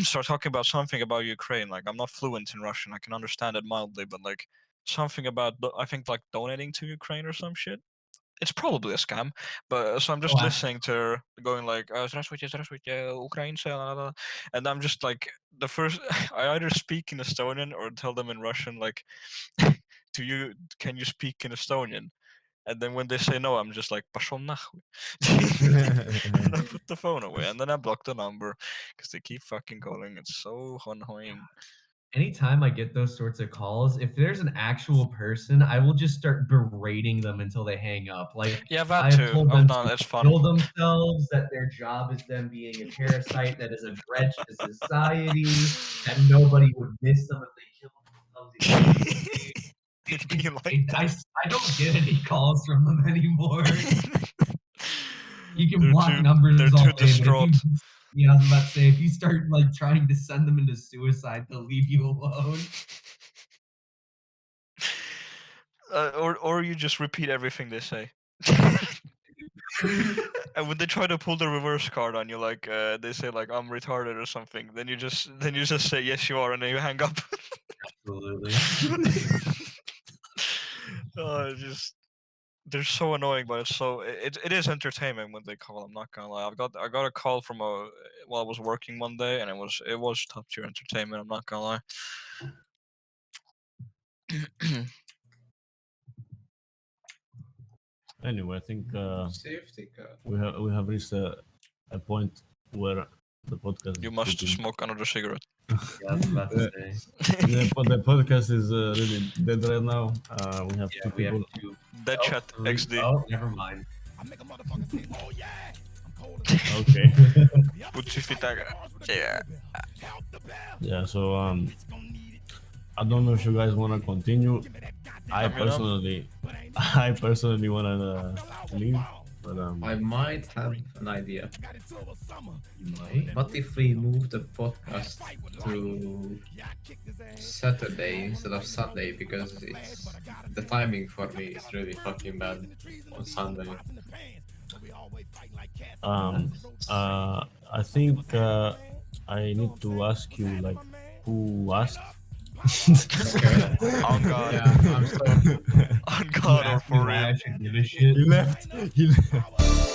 start talking about something about Ukraine. Like I'm not fluent in Russian. I can understand it mildly, but like something about I think like donating to Ukraine or some shit. It's probably a scam, but so I'm just Wow. listening to her going like, "Здравствуйте, здравствуйте, украинцы," la, la, la," and I'm just like the first. I either speak in Estonian or tell them in Russian like, can you speak in Estonian? And then when they say no, I'm just like, "Пошел нахуй." And I put the phone away, and then I block the number because they keep fucking calling. It's so annoying. Anytime I get those sorts of calls, if there's an actual person, I will just start berating them until they hang up. Like, Yeah, that I've too. told Oh them no, to that's fun. kill themselves, that their job is them being a parasite that is a threat to society, that nobody would miss them if they killed themselves. It'd be like I don't get any calls from them anymore. You can They're block too- numbers they're all too day, but if distraught. you, yeah, I was about to say, if you start like trying to send them into suicide, they'll leave you alone. Or you just repeat everything they say. And when they try to pull the reverse card on you, like they say like I'm retarded or something, then you just say yes you are, and then you hang up. Absolutely. It's just they're so annoying, but it is entertainment when they call. I'm not gonna lie. I got a call from while I was working one day, and it was top tier entertainment. I'm not gonna lie. Anyway, I think Safety card. we have reached a point where the podcast. You is must getting- smoke another cigarette. Yeah, I was about to say. the podcast is really dead right now. We have Yeah, two we have people. two. Dead Oh, chat three- XD. Oh, never mind. Okay. Putsifitaga. Yeah. Yeah. So I don't know if you guys want to continue. I Let me know. personally want to leave, but I might have an idea. You might. What if we move the podcast to Saturday instead of Sunday, because the timing for me is really fucking bad on Sunday. I think I need to ask you like who asked. Okay. On God. Yeah, I'm so On God or for Why real. I should give a shit. He left.